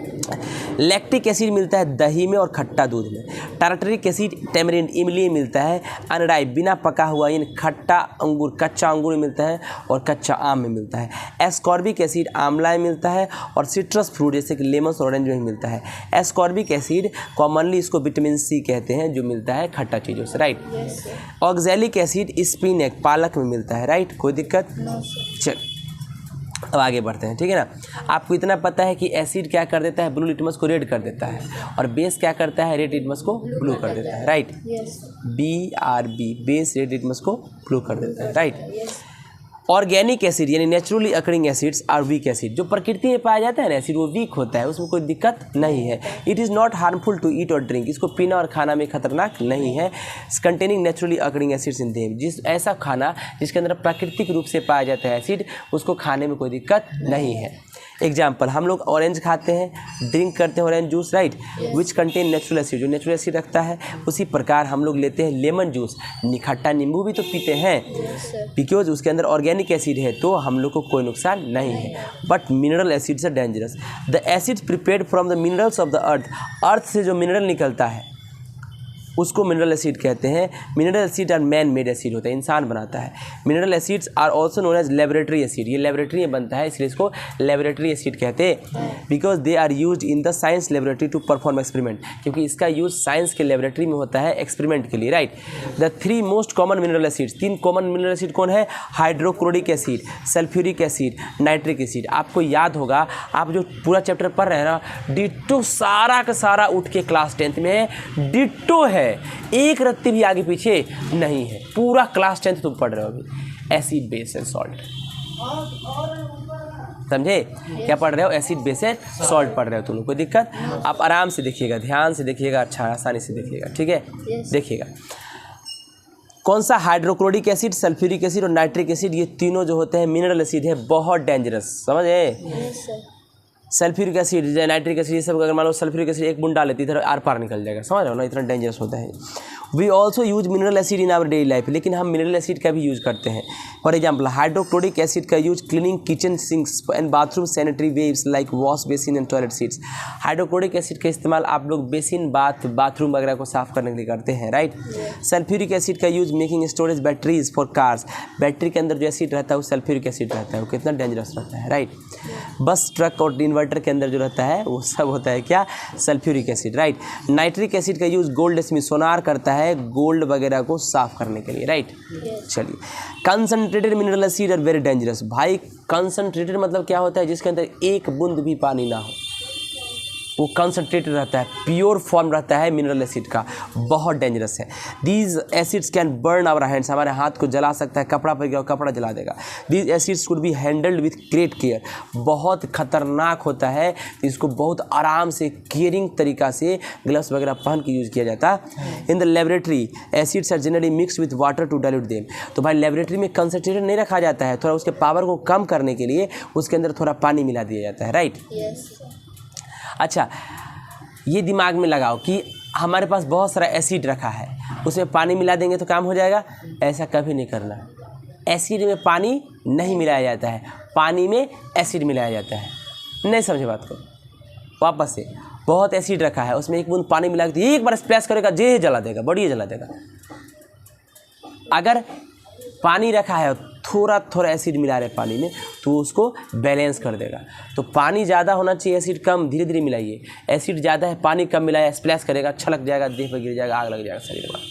लैक्टिक एसिड मिलता है दही में और खट्टा दूध में। टार्टरिक एसिड टैमरिंड, इमली में मिलता है। अनराइप, बिना पका हुआ, यानी खट्टा अंगूर, कच्चा अंगूर में मिलता है, और कच्चा आम में मिलता है। एस्कॉर्बिक एसिड आंवला में मिलता है, और सिट्रस फ्रूट जैसे कि लेमन और ऑरेंज में मिलता है। एस्कॉर्बिक एसिड कॉमनली इसको विटामिन सी कहते हैं, जो मिलता है खट्टा चीज़ों से, राइट। ऑक्सैलिक एसिड स्पिनच, पालक में मिलता है, राइट, कोई दिक्कत? चल अब आगे बढ़ते हैं, ठीक है ना। आपको इतना पता है कि एसिड क्या कर देता है? ब्लू लिटमस को रेड कर देता है, और बेस क्या करता है? रेड लिटमस को ब्लू कर देता है, right. BRB, base red litmus को ब्लू कर देता है, राइट। ऑर्गेनिक एसिड यानी naturally occurring acids are weak acid, जो प्रकृति में पाया जाता है ना एसिड, वो वीक होता है, उसमें कोई दिक्कत नहीं है। It is not harmful to eat और ड्रिंक, इसको पीना और खाना में खतरनाक नहीं है। Containing naturally occurring acids in them, जिस ऐसा खाना जिसके अंदर प्राकृतिक रूप से पाया जाता है एसिड, उसको खाने में कोई दिक्कत नहीं है। एग्जाम्पल, हम लोग ऑरेंज खाते हैं, ड्रिंक करते हैं orange juice, right, which contain natural acid, जो नेचुरल एसिड रखता है। उसी प्रकार हम लोग लेते हैं लेमन जूस, खट्टा नींबू भी तो पीते हैं, बिकॉज उसके अंदर ऑर्गेनिक एसिड है, तो हम लोग को कोई नुकसान नहीं है। But mineral acids are dangerous. The acids prepared from the minerals of the earth, earth से जो मिनरल निकलता है उसको मिनरल एसिड कहते हैं। Mineral acid are man made acid होता है, इंसान बनाता है। Mineral acids are also known as laboratory acid, ये लेबोरेटरी में बनता है, इसलिए इसको लेबोरेटरी एसिड कहते हैं। Because they are use in the science laboratory to perform experiment, क्योंकि इसका यूज साइंस के लेबोरेटरी में होता है एक्सपेरिमेंट के लिए, right. The 3 most common mineral acids, 3 common mineral acid कौन है? Hydrochloric acid, sulphuric acid, nitric acid. आपको याद होगा, आप जो पूरा चैप्टर पढ़ रहे हैं ना, डिट्टो सारा का सारा उठ के क्लास 10th में डिट्टो है, एक रत्ती भी आगे पीछे नहीं है, पूरा क्लास 10th तुम पढ़ रहे हो अभी। एसिड बेस एंड सॉल्ट, समझे? क्या पढ़ रहे हो? एसिड बेस एंड सॉल्ट पढ़ रहे हो तुम लोग, कोई दिक्कत? आप आराम से देखिएगा, ध्यान से देखिएगा, अच्छा आसानी से देखिएगा, ठीक है? देखिएगा कौन सा? हाइड्रोक्लोरिक एसिड, सल्फ्यूरिक एसिड और नाइट्रिक एसिड, ये तीनों जो होते हैं मिनरल एसिड है, बहुत डेंजरस, समझे? सल्फ्यूरिक एसिड, नाइट्रिक एसिड, ये सब अगर मान लो सल्फ्यूरिक एसिड एक बूंद डाल लेती है, आर पार निकल जाएगा, समझ रहे हो ना? इतना डेंजरस होता है। We also use mineral acid in our daily life, लेकिन हम मिनरल एसिड का भी यूज़ करते हैं। फॉर एग्जाम्पल, हाइड्रोक्लोरिक एसिड का use cleaning kitchen sinks and bathroom sanitary wares like wash basin and toilet seats. Hydrochloric acid का इस्तेमाल आप लोग बेसिन, बाथरूम वगैरह को साफ करने के लिए करते हैं, राइट। सल्फ्यूरिक एसिड का use making storage batteries for cars, battery के अंदर जो एसिड रहता है वो सल्फ्यूरिक एसिड रहता है, वो कितना डेंजरस रहता है, राइट। बस, ट्रक और इन्वर्टर के अंदर जो रहता है वो सब होता है क्या? Sulphuric acid, right. Nitric acid का यूज गोल्ड स्मिथ, सोनार करता है गोल्ड वगैरह को साफ करने के लिए, राइट। चलिए, concentrated mineral acid are very dangerous. भाई कंसंट्रेटेड मतलब क्या होता है? जिसके अंदर एक बूंद भी पानी ना हो, वो कंसंट्रेटेड रहता है, प्योर फॉर्म रहता है मिनरल एसिड का, बहुत डेंजरस है। These acids can burn our hands, हमारे हाथ को जला सकता है, कपड़ा पर गिरा कपड़ा जला देगा। These acids could be handled with great care, बहुत खतरनाक होता है, इसको बहुत आराम से केयरिंग तरीका से ग्लव्स वगैरह पहन के यूज़ किया जाता है। In the laboratory acids are generally mix with water to dilute them, तो भाई लेबोरेटरी में कंसंट्रेटेड नहीं रखा जाता है, थोड़ा उसके पावर को कम करने के लिए उसके अंदर थोड़ा पानी मिला दिया जाता है, राइट। अच्छा, ये दिमाग में लगाओ कि हमारे पास बहुत सारा एसिड रखा है, उसमें पानी मिला देंगे तो काम हो जाएगा, ऐसा कभी नहीं करना। एसिड में पानी नहीं मिलाया जाता है, पानी में एसिड मिलाया जाता है, नहीं समझे बात को? वापस से, बहुत एसिड रखा है, उसमें एक बूंद पानी मिला के एक बार स्प्लैश करेगा, जे जला देगा, बढ़िया जला देगा। अगर पानी रखा है, थोड़ा थोड़ा एसिड मिला रहे पानी में, तो उसको बैलेंस कर देगा। तो पानी ज़्यादा होना चाहिए, एसिड कम, धीरे धीरे मिलाइए। एसिड ज़्यादा है, पानी कम मिलाया, स्प्लैश करेगा, छलक जाएगा, देह पर गिर जाएगा, आग लग जाएगा शरीर में।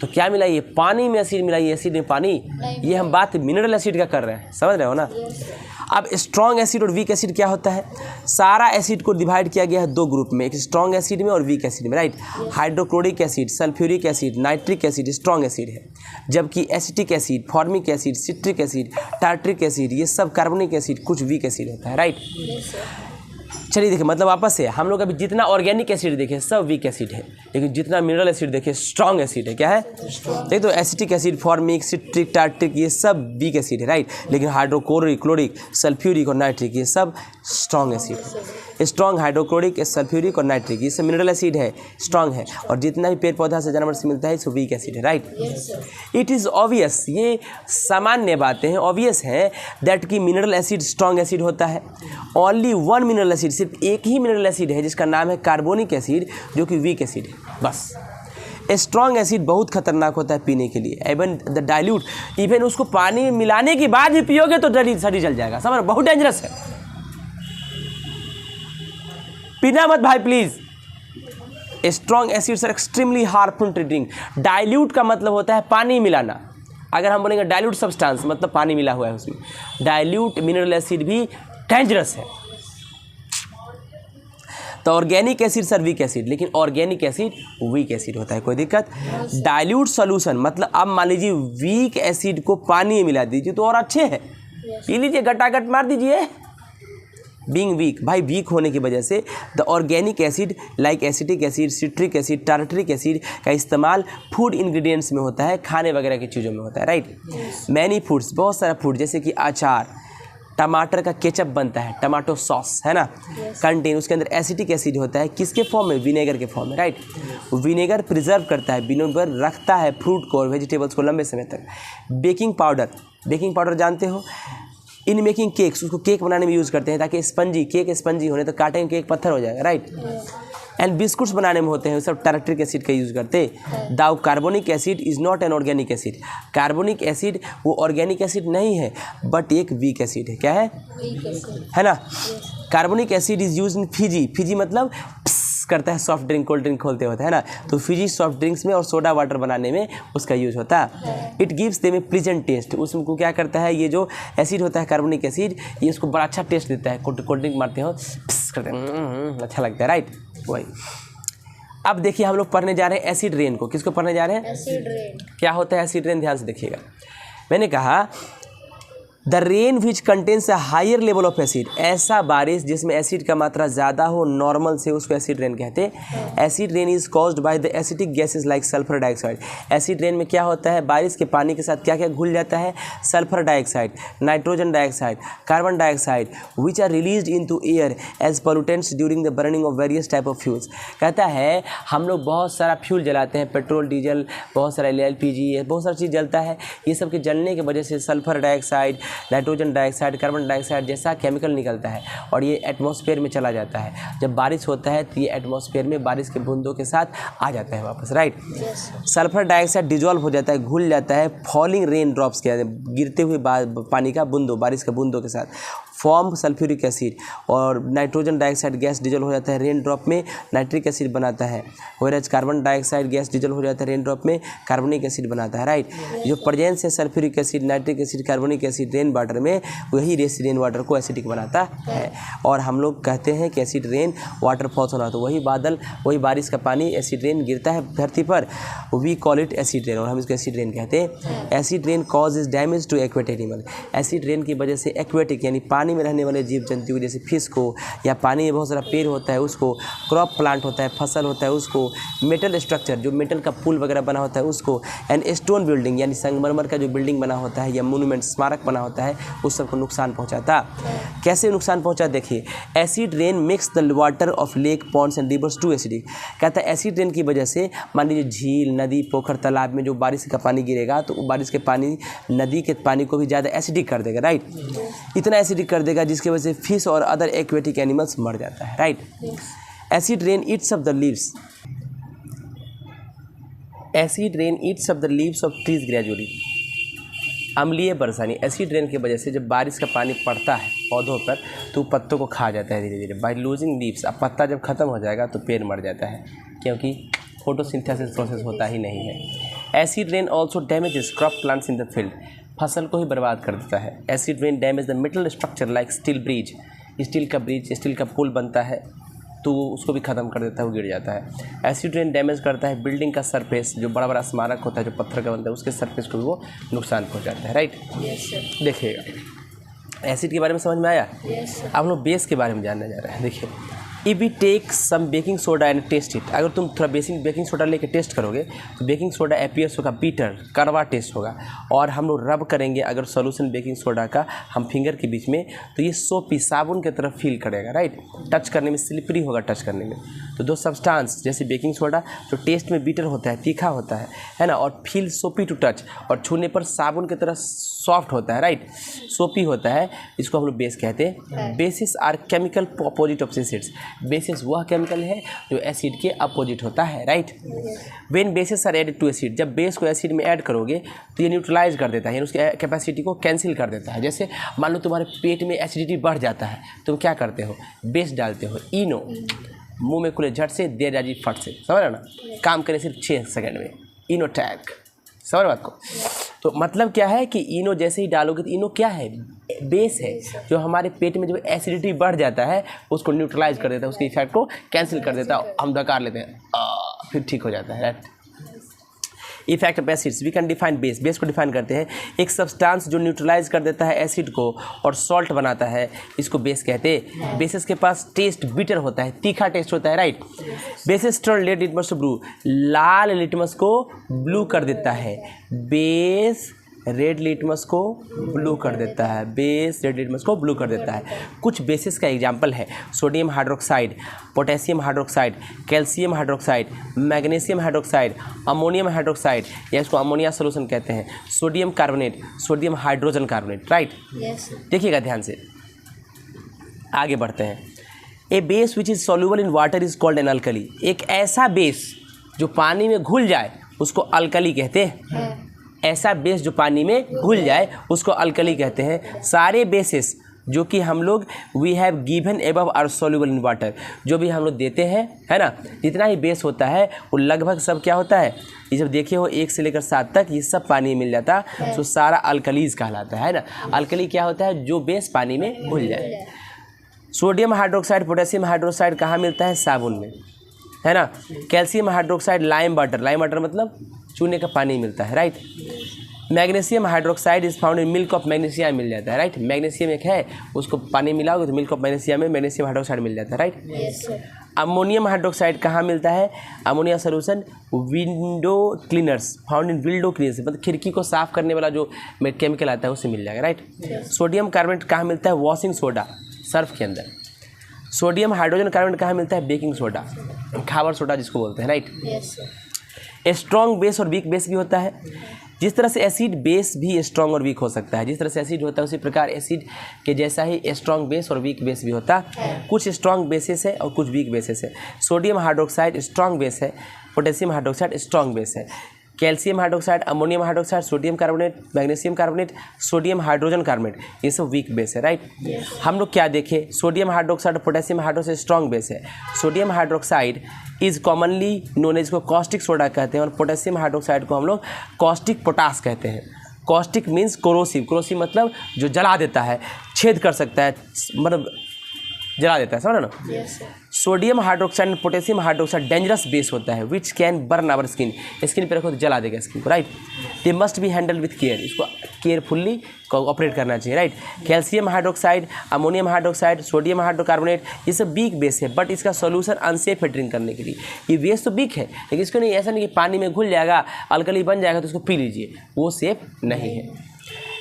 तो क्या मिलाइए? पानी में एसिड मिलाइए, एसिड में पानी। ये हम बात मिनरल एसिड का कर रहे हैं, समझ रहे हो ना? अब स्ट्रॉन्ग एसिड और वीक एसिड क्या होता है? सारा एसिड को डिवाइड किया गया है 2 ग्रुप में, एक स्ट्रॉन्ग एसिड में और वीक एसिड में, right. Hydrochloric acid, sulphuric acid, nitric acid strong acid है, जबकि acetic acid, formic acid, citric acid, tartaric acid, ये सब कार्बोनिक एसिड, कुछ वीक एसिड होता है, राइट। चलिए देखिए, मतलब वापस से हम लोग अभी जितना ऑर्गेनिक एसिड देखे सब वीक एसिड है, लेकिन जितना मिनरल एसिड देखे स्ट्रॉन्ग एसिड है। क्या है? देखिए, तो acetic acid, formic, citric, tartaric, ये सब वीक एसिड है, राइट। लेकिन हाइड्रोक्लोरिक, क्लोरिक, सल्फ्यूरिक और नाइट्रिक ये सब स्ट्रॉन्ग एसिड है। स्ट्रॉन्ग हाइड्रोक्लोरिक, सल्फ्यूरिक और नाइट्रिक ये सब मिनरल एसिड है, स्ट्रॉन्ग है। और जितना भी पेड़ पौधा से जानवर से मिलता है इसको वीक एसिड है, राइट। इट इज़ ऑब्वियस, ये सामान्य बातें हैं, ऑब्वियस है दैट कि मिनरल एसिड स्ट्रॉन्ग एसिड होता है। ओनली वन मिनरल एसिड, सिर्फ एक ही मिनरल एसिड है जिसका नाम है कार्बोनिक एसिड, जो कि वीक एसिड है, बस। स्ट्रॉन्ग एसिड बहुत खतरनाक होता है पीने के लिए, इवन द डाइल्यूट, इवन उसको पानी में मिलाने के बाद भी पियोगे तो शरीर जल जाएगा, समझ, बहुत डेंजरस है, पीना मत भाई please. Strong acids are extremely harmful to drink. Dilute का मतलब होता है पानी मिलाना, अगर हम बोलेंगे डाइल्यूट सब्सटेंस मतलब पानी मिला हुआ है उसमें। डाइल्यूट मिनरल एसिड भी डेंजरस है। तो organic acid sir weak acid, लेकिन ऑर्गेनिक एसिड वीक एसिड होता है, कोई दिक्कत? डाइल्यूट सॉल्यूशन मतलब अब मान लीजिए वीक एसिड को पानी में मिला दीजिए तो और अच्छे है, पी लीजिए, गटागट मार दीजिए। बीइंग वीक, भाई वीक होने की वजह से the organic acid like acetic acid, citric acid, tartaric acid का इस्तेमाल फूड इंग्रेडिएंट्स में होता है, खाने वगैरह की चीज़ों में होता है, राइट। मैनी फूड्स, बहुत सारा फूड जैसे कि अचार, टमाटर का केचप बनता है, टमाटो सॉस, है ना, कंटेन, उसके अंदर एसिटिक एसिड होता है, किसके फॉर्म में, विनेगर के फॉर्म में, राइट। विनेगर प्रिजर्व करता है, विनेगर रखता है फ्रूट को और वेजिटेबल्स को लंबे समय तक। बेकिंग पाउडर जानते हो, इन मेकिंग केक्स, उसको केक बनाने में यूज़ करते हैं ताकि केक स्पंजी होने तो काटेंगे केक पत्थर हो जाएगा, राइट। एंड बिस्कुट्स बनाने में होते हैं सब टार्ट्रिक एसिड का यूज़ करते हैं। Though carbonic acid is not an organic acid, carbonic acid वो ऑर्गेनिक एसिड नहीं है बट एक वीक एसिड है, क्या है ना। Carbonic acid is use in Fiji मतलब करता है, सॉफ्ट ड्रिंक कोल्ड ड्रिंक खोलते होते हैं ना, तो फिजी सॉफ्ट ड्रिंक्स में और सोडा वाटर बनाने में उसका यूज़ होता है। It gives them a pleasant taste, उसको क्या करता है, ये जो एसिड होता है कार्बोनिक एसिड, ये उसको बड़ा अच्छा टेस्ट देता है। कोल्ड ड्रिंक मारते हो करते हैं, अच्छा लगता है, राइट। वही अब देखिए हम लोग पढ़ने जा रहे हैं एसिड रेन को। किसको पढ़ने जा रहे हैं, एसिड रेन। क्या होता है एसिड रेन, ध्यान से देखिएगा। मैंने कहा the rain which contains a higher level of acid, ऐसा बारिश जिसमें एसिड का मात्रा ज़्यादा हो नॉर्मल से, उसको एसिड रेन कहते हैं। Acid rain is caused by the acetic gases like sulphur dioxide. Acid rain में क्या होता है, बारिश के पानी के साथ क्या क्या घुल जाता है, sulphur dioxide, nitrogen dioxide, carbon dioxide which are released into air as pollutants during the burning of various type of fuels. कहता है हम लोग बहुत सारा फ्यूल जलाते हैं, पेट्रोल डीजल, बहुत सारा LPG, बहुत सारी चीज़ जलता है, ये सब के जलने की वजह से sulphur dioxide, nitrogen dioxide, carbon dioxide जैसा केमिकल निकलता है और ये एटमॉस्फेयर में चला जाता है। जब बारिश होता है तो ये एटमॉस्फेयर में बारिश के बूंदों के साथ आ जाता है वापस, राइट। सल्फर डाइऑक्साइड डिजॉल्व हो जाता है, घुल जाता है फॉलिंग रेन ड्रॉप्स के, गिरते हुए पानी का बूंदों, बारिश के बूंदों के साथ फॉर्म सल्फ्यूरिक एसिड। और नाइट्रोजन डाइऑक्साइड गैस डिजल हो जाता है रेन ड्रॉप में, नाइट्रिक एसिड बनाता है। वहीज कार्बन डाइऑक्साइड गैस डिजल हो जाता है रेन ड्रॉप में, कार्बनिक एसिड बनाता है, राइट। जो प्रेजेंस है सल्फ्यूरिक एसिड, नाइट्रिक एसिड, कार्बनिक एसिड रेन वाटर में, वही रेन वाटर को एसिडिक बनाता है। और हम लोग कहते हैं कि एसिड रेन वाटर फॉल्स होना, तो वही बादल, वही बारिश का पानी एसिड रेन गिरता है धरती पर, we call it acid rain, और हम इसको एसिड रेन कहते हैं। Acid rain cause is damage to aquatic animal. Acid rain की वजह से एक्वेटिक यानी पानी में रहने वाले जीव जंतु जैसे फिश को, या पानी में बहुत सारा पेड़ होता है उसको, क्रॉप प्लांट होता है, फसल होता है उसको, मेटल स्ट्रक्चर जो मेटल का पुल वगैरह बना होता है उसको, एंड स्टोन बिल्डिंग यानी संगमरमर का जो बिल्डिंग बना होता है या मोनूमेंट स्मारक बना होता है, उस सबको नुकसान पहुंचाता। कैसे नुकसान पहुंचा देखिए, acid rain mix the water of lake, ponds and rivers to acidic. कहता है एसिड रेन की वजह से मान लीजिए झील, नदी, पोखर, तालाब में जो बारिश का पानी गिरेगा तो बारिश के पानी नदी के पानी को भी ज़्यादा एसिडिक कर देगा, राइट। इतना एसिडिक कर देगा जिसकी वजह से फिश और अदर एक्वेटिक एनिमल्स मर जाता है, right. Acid rain Yeats of the leaves, acid rain Yeats of the leaves of trees gradually. अम्लीय बरसानी, एसिड रेन की वजह से जब बारिश का पानी पड़ता है पौधों पर तो पत्तों को खा जाता है धीरे धीरे, बाय लूजिंग लीव्स। अब पत्ता जब खत्म हो जाएगा तो पेड़ मर जाता है क्योंकि फोटोसिंथेसिस प्रोसेस होता ही नहीं है। Acid rain also damages crop plants in the field, फसल को ही बर्बाद कर देता है। Acid rain damage the metal structure like steel bridge, steel का ब्रिज, स्टील का पुल बनता है तो उसको भी ख़त्म कर देता है, वो गिर जाता है। एसिड रेन डैमेज करता है बिल्डिंग का सरफेस, जो बड़ा बड़ा स्मारक होता है जो पत्थर का बनता है उसके सरफेस को भी वो नुकसान पहुंचाता है, राइट। देखिएगा एसिड के बारे में समझ में आया। अब हम लोग बेस के बारे में जानने जा रहे हैं। देखिए, if we take some baking soda and test it, अगर तुम थोड़ा बेकिंग सोडा लेके टेस्ट करोगे तो बेकिंग सोडा अपीयर्स होगा बीटर, कड़वा टेस्ट होगा। और हम लोग रब करेंगे अगर सॉल्यूशन बेकिंग सोडा का हम फिंगर के बीच में तो ये सोपी साबुन की तरफ फील करेगा, राइट। टच करने में स्लिपरी होगा, टच करने में। तो दो सब्सटेंस जैसे बेकिंग सोडा जो टेस्ट में बीटर होता है, तीखा होता है ना, और फील सोपी टू टच, और छूने पर साबुन की तरह सॉफ्ट होता है, राइट, सोपी होता है, इसको हम लोग बेस कहते हैं। Bases are chemical opposite of acids, bases वह केमिकल है जो एसिड के अपोजिट होता है, right. When bases are added to acid, जब बेस को एसिड में ऐड करोगे तो ये न्यूट्रलाइज कर देता है, यानी उसकी कैपेसिटी को कैंसिल कर देता है। जैसे मान लो तुम्हारे पेट में एसिडिटी बढ़ जाता है, तुम क्या करते हो, बेस डालते हो, इनो, मुंह में खुले झट से दे जाजी फट से, समझ रहे ना, काम करे सिर्फ 6 सेकंड में, इनो टैग, समझ बात को। तो मतलब क्या है कि इनो जैसे ही डालोगे तो इनो क्या है, बेस है, जो हमारे पेट में जब एसिडिटी बढ़ जाता है उसको न्यूट्रलाइज कर देता है, उसके इफेक्ट को कैंसिल कर देता है, हम डकार लेते हैं, फिर ठीक हो जाता है, right. Effect of acids, we can define base, base को डिफाइन करते हैं एक सब्सटेंस जो न्यूट्रलाइज कर देता है एसिड को और सॉल्ट बनाता है, इसको बेस कहते हैं। बेसिस के पास टेस्ट बिटर होता है, तीखा टेस्ट होता है, right. Bases turn litmus to blue, लाल लिटमस को ब्लू कर देता है। बेस रेड लिटमस को ब्लू कर देता है, बेस रेड लिटमस को ब्लू कर देता है। कुछ बेसिस का एग्जांपल है sodium hydroxide, potassium hydroxide, calcium hydroxide, magnesium hydroxide, ammonium hydroxide या इसको अमोनिया सोल्यूशन कहते हैं, sodium carbonate, sodium hydrogen carbonate, right. देखिएगा ध्यान से, आगे बढ़ते हैं। A base which is soluble in water is called an alkali. एक ऐसा बेस जो पानी में घुल जाए उसको अल्कली कहते हैं। ऐसा बेस जो पानी में घुल जाए उसको अल्कली कहते हैं। सारे बेसिस जो कि हम लोग we have given above are soluble in water, जो भी हम लोग देते हैं, है ना, जितना ही बेस होता है वो लगभग सब क्या होता है, ये जब देखे हो 1 से लेकर 7 तक ये सब पानी में मिल जाता है, तो सारा अल्कलीज कहलाता है ना। अल्कली क्या होता है, जो बेस पानी में घुल जाए। सोडियम हाइड्रोक्साइड, पोटेशियम हाइड्रोक्साइड कहाँ मिलता है, साबुन में, है ना। Calcium hydroxide, lime water, lime water मतलब चूने का पानी मिलता है, right. Magnesium hydroxide is found in milk of magnesia मिल जाता है, राइट। मैग्नीशियम एक है, उसको पानी मिलाओगे तो मिल्क ऑफ मैग्नीशिया में मैग्नीशियम हाइड्रोक्साइड मिल जाता है, राइट। अमोनियम हाइड्रोक्साइड कहाँ मिलता है, ammonia solution window cleaners, found in window cleaners, मतलब खिड़की को साफ करने वाला जो केमिकल आता है उससे मिल जाएगा, राइट। सोडियम कार्बोनेट कहाँ मिलता है, वॉशिंग सोडा, सर्फ के अंदर। सोडियम हाइड्रोजन कार्बोनेट कहाँ मिलता है, बेकिंग सोडा, खाबर सोडा जिसको बोलते हैं, राइट। स्ट्रॉन्ग बेस और वीक बेस भी होता है। जिस तरह से एसिड बेस भी स्ट्रॉन्ग और वीक हो सकता है, जिस तरह से एसिड होता है उसी प्रकार एसिड के जैसा ही स्ट्रॉन्ग बेस और वीक बेस भी होता है। कुछ स्ट्रॉन्ग बेसिस है और कुछ वीक बेसिस है। सोडियम हाइड्रोक्साइड स्ट्रॉन्ग बेस है, पोटेशियम हाइड्रोक्साइड स्ट्रॉन्ग बेस है। Calcium hydroxide, ammonium hydroxide, sodium carbonate, magnesium carbonate, sodium hydrogen carbonate, ये सब वीक बेस है, राइट। हम लोग क्या देखें, सोडियम हाइड्रोक्साइड और पोटेशियम हाइड्रोक्साइड स्ट्रॉन्ग बेस है। Sodium hydroxide is commonly known as, को कॉस्टिक सोडा कहते हैं, और पोटेशियम हाइड्रोक्साइड को हम लोग कॉस्टिक पोटास कहते हैं। कॉस्टिक मीन्स कोरोसिव, कोरोसिव मतलब जो जला देता है, छेद कर सकता है, मतलब जला देता है, समझ ना। Sodium hydroxide, potassium hydroxide dangerous base होता है which can burn our skin, skin पर रखो तो जला देगा स्किन को, right. They must be handle with care, इसको केयरफुल्ली ऑपरेट करना चाहिए, राइट। Calcium hydroxide, ammonium hydroxide, sodium hydrocarbonate, ये सब वीक बेस है, बट इसका सोल्यूशन अनसेफ है ड्रिंक करने के लिए। ये बेस तो वीक है, लेकिन इसको नहीं, ऐसा नहीं कि पानी में घुल जाएगा अल्कली बन जाएगा तो उसको पी लीजिए, वो सेफ नहीं है।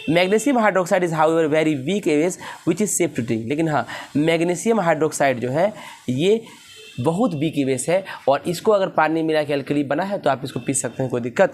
Magnesium hydroxide is however very weak base which is safe to drink, लेकिन हाँ मैग्नीशियम हाइड्रोक्साइड जो है ये बहुत वीक बेस है, और इसको अगर पानी मिला के अल्कली बना है तो आप इसको पी सकते हैं, कोई दिक्कत।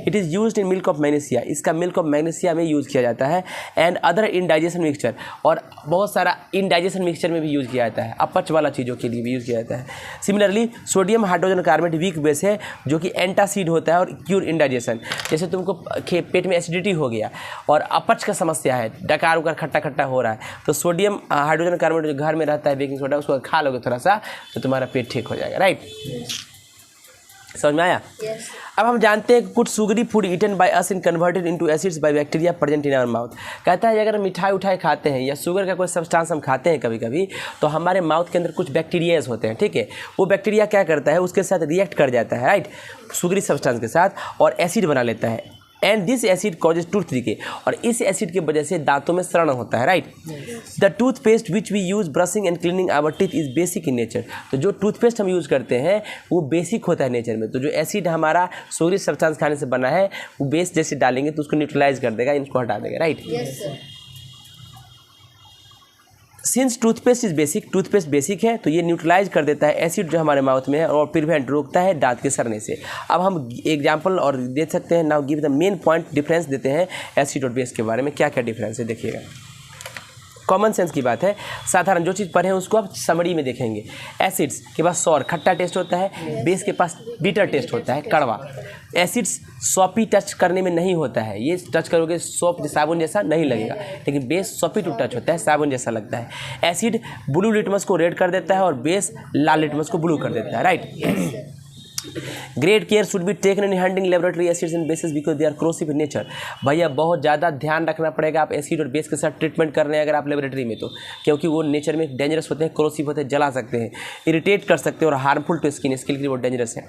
It is used in milk of magnesia, इसका मिल्क ऑफ मैग्नीशिया में यूज़ किया जाता है। एंड अदर इनडाइजेशन मिक्सचर, और बहुत सारा इनडाइजेशन मिक्सचर में भी यूज़ किया जाता है, अपच वाला चीज़ों के लिए भी यूज़ किया जाता है। Similarly sodium hydrogen carbonate week base है, जो कि एंटासिड होता है और क्यूर इनडाइजेशन। जैसे तुमको पेट में एसिडिटी हो गया और अपच का समस्या है, डकार उकार खट्टा खट्टा हो रहा है, तो सोडियम हाइड्रोजन कार्बोनेट जो घर में रहता है बेकिंग सोडा, उसको खा लोगे थोड़ा सा तो तुम्हारा पेट ठीक हो जाएगा, राइट। समझ में आया? अब हम जानते हैं कि कुछ sugary food eaten by us in converted into acids by bacteria present in our mouth. कहता है अगर मिठाई उठाई खाते हैं या शुगर का कोई सब्सटेंस हम खाते हैं कभी कभी, तो हमारे माउथ के अंदर कुछ बैक्टीरियाज होते हैं, ठीक है। वो बैक्टीरिया क्या करता है, उसके साथ रिएक्ट कर जाता है, राइट, सुगरी सब्सटेंस के साथ, और एसिड बना लेता है। And this acid causes tooth decay, और इस एसिड की वजह से दांतों में सड़न होता है, right. The toothpaste which we use brushing and cleaning our teeth is basic in nature. तो जो टूथपेस्ट हम यूज़ करते हैं वो बेसिक होता है नेचर में। तो जो एसिड हमारा सुगरी सब्सटेंस खाने से बना है वो बेस जैसे डालेंगे तो उसको न्यूट्रलाइज कर देगा, इनको हटा देगा, right. Since toothpaste is basic, toothpaste basic है तो ये न्यूट्रलाइज कर देता है एसिड जो हमारे माउथ में है, और प्रिवेंट रोकता है दांत के सड़ने से। अब हम एग्जांपल और दे सकते हैं। Now give the main point, difference देते हैं एसिड और बेस के बारे में, क्या क्या डिफरेंस है देखिएगा। कॉमन सेंस की बात है, साधारण जो चीज़ पढ़े हैं उसको आप समरी में देखेंगे। एसिड्स के पास सौर खट्टा टेस्ट होता है, बेस के पास बीटर टेस्ट होता है, कड़वा। एसिड्स सॉपी टच करने में नहीं होता है, ये टच करोगे सोप साबुन जैसा नहीं लगेगा, लेकिन बेस सॉपी टू टच होता है, साबुन जैसा लगता है। एसिड ब्लू लिटमस को रेड कर देता है और बेस लाल लिटमस को ब्लू कर देता है, right. Great care should be taken in handling laboratory acids and bases because they are corrosive in nature. भैया बहुत ज़्यादा ध्यान रखना पड़ेगा आप एसिड और बेस के साथ ट्रीटमेंट कर रहे हैं अगर आप लेबोरेटरी में, तो क्योंकि वो नेचर में डेंजरस होते हैं, क्रोसिव होते हैं, जला सकते हैं, इरिटेट कर सकते हैं और हार्मफुल टू स्किन, इसके लिए वो डेंजरस है।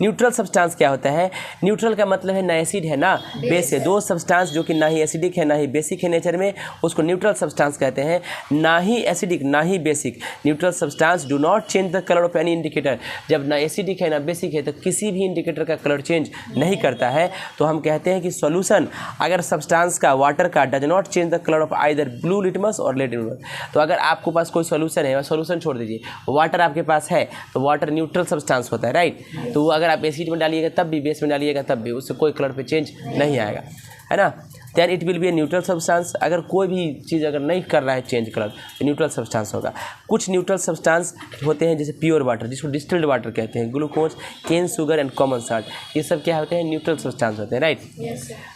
न्यूट्रल सब्सटेंस क्या होता है? न्यूट्रल का मतलब है ना एसिड है ना बेस है, दो सब्सटेंस जो कि ना ही एसिडिक है ना ही बेसिक है नेचर में, उसको न्यूट्रल सब्सटेंस कहते हैं। ना ही एसिडिक ना ही basic, neutral substance do not change the colour of any indicator. जब ना एसिडिक है ना बेसिक है लिखे तो किसी भी इंडिकेटर का कलर चेंज नहीं करता है, तो हम कहते हैं कि सॉल्यूशन अगर सब्सटेंस का वाटर का does not change the colour of either blue litmus और रेड लिटमस। तो अगर आपके पास कोई सॉल्यूशन है, सॉल्यूशन छोड़ दीजिए, वाटर आपके पास है तो वाटर न्यूट्रल सब्सटेंस होता है, राइट। तो वो अगर आप एसिड में डालिएगा तब भी, बेस में डालिएगा तब भी, उससे कोई कलर पे चेंज नहीं आएगा, है ना। Then it will be a neutral substance. अगर कोई भी चीज़ अगर नहीं कर रहा है चेंज कलर तो न्यूट्रल सब्सटेंस होगा। कुछ न्यूट्रल सब्सटेंस होते हैं जैसे प्योर वाटर, जिसको डिस्टिल्ड वाटर कहते हैं, glucose, cane sugar and common salt, ये सब क्या होते हैं, न्यूट्रल सब्सटेंस होते हैं, राइट।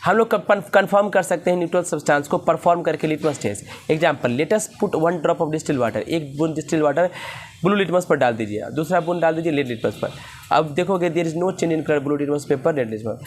हम लोग कन्फर्म कर सकते हैं न्यूट्रल सब्सटेंस को परफॉर्म करके litmus test. Example, let us put 1 drop of distilled water, एक बूंद डिस्टिल्ड वाटर ब्लू लिटमस पर डाल दीजिए, दूसरा बूंद डाल दीजिए रेड लिटमस पर। अब देखोगे there is no change in colour blue litmus paper, red litmus,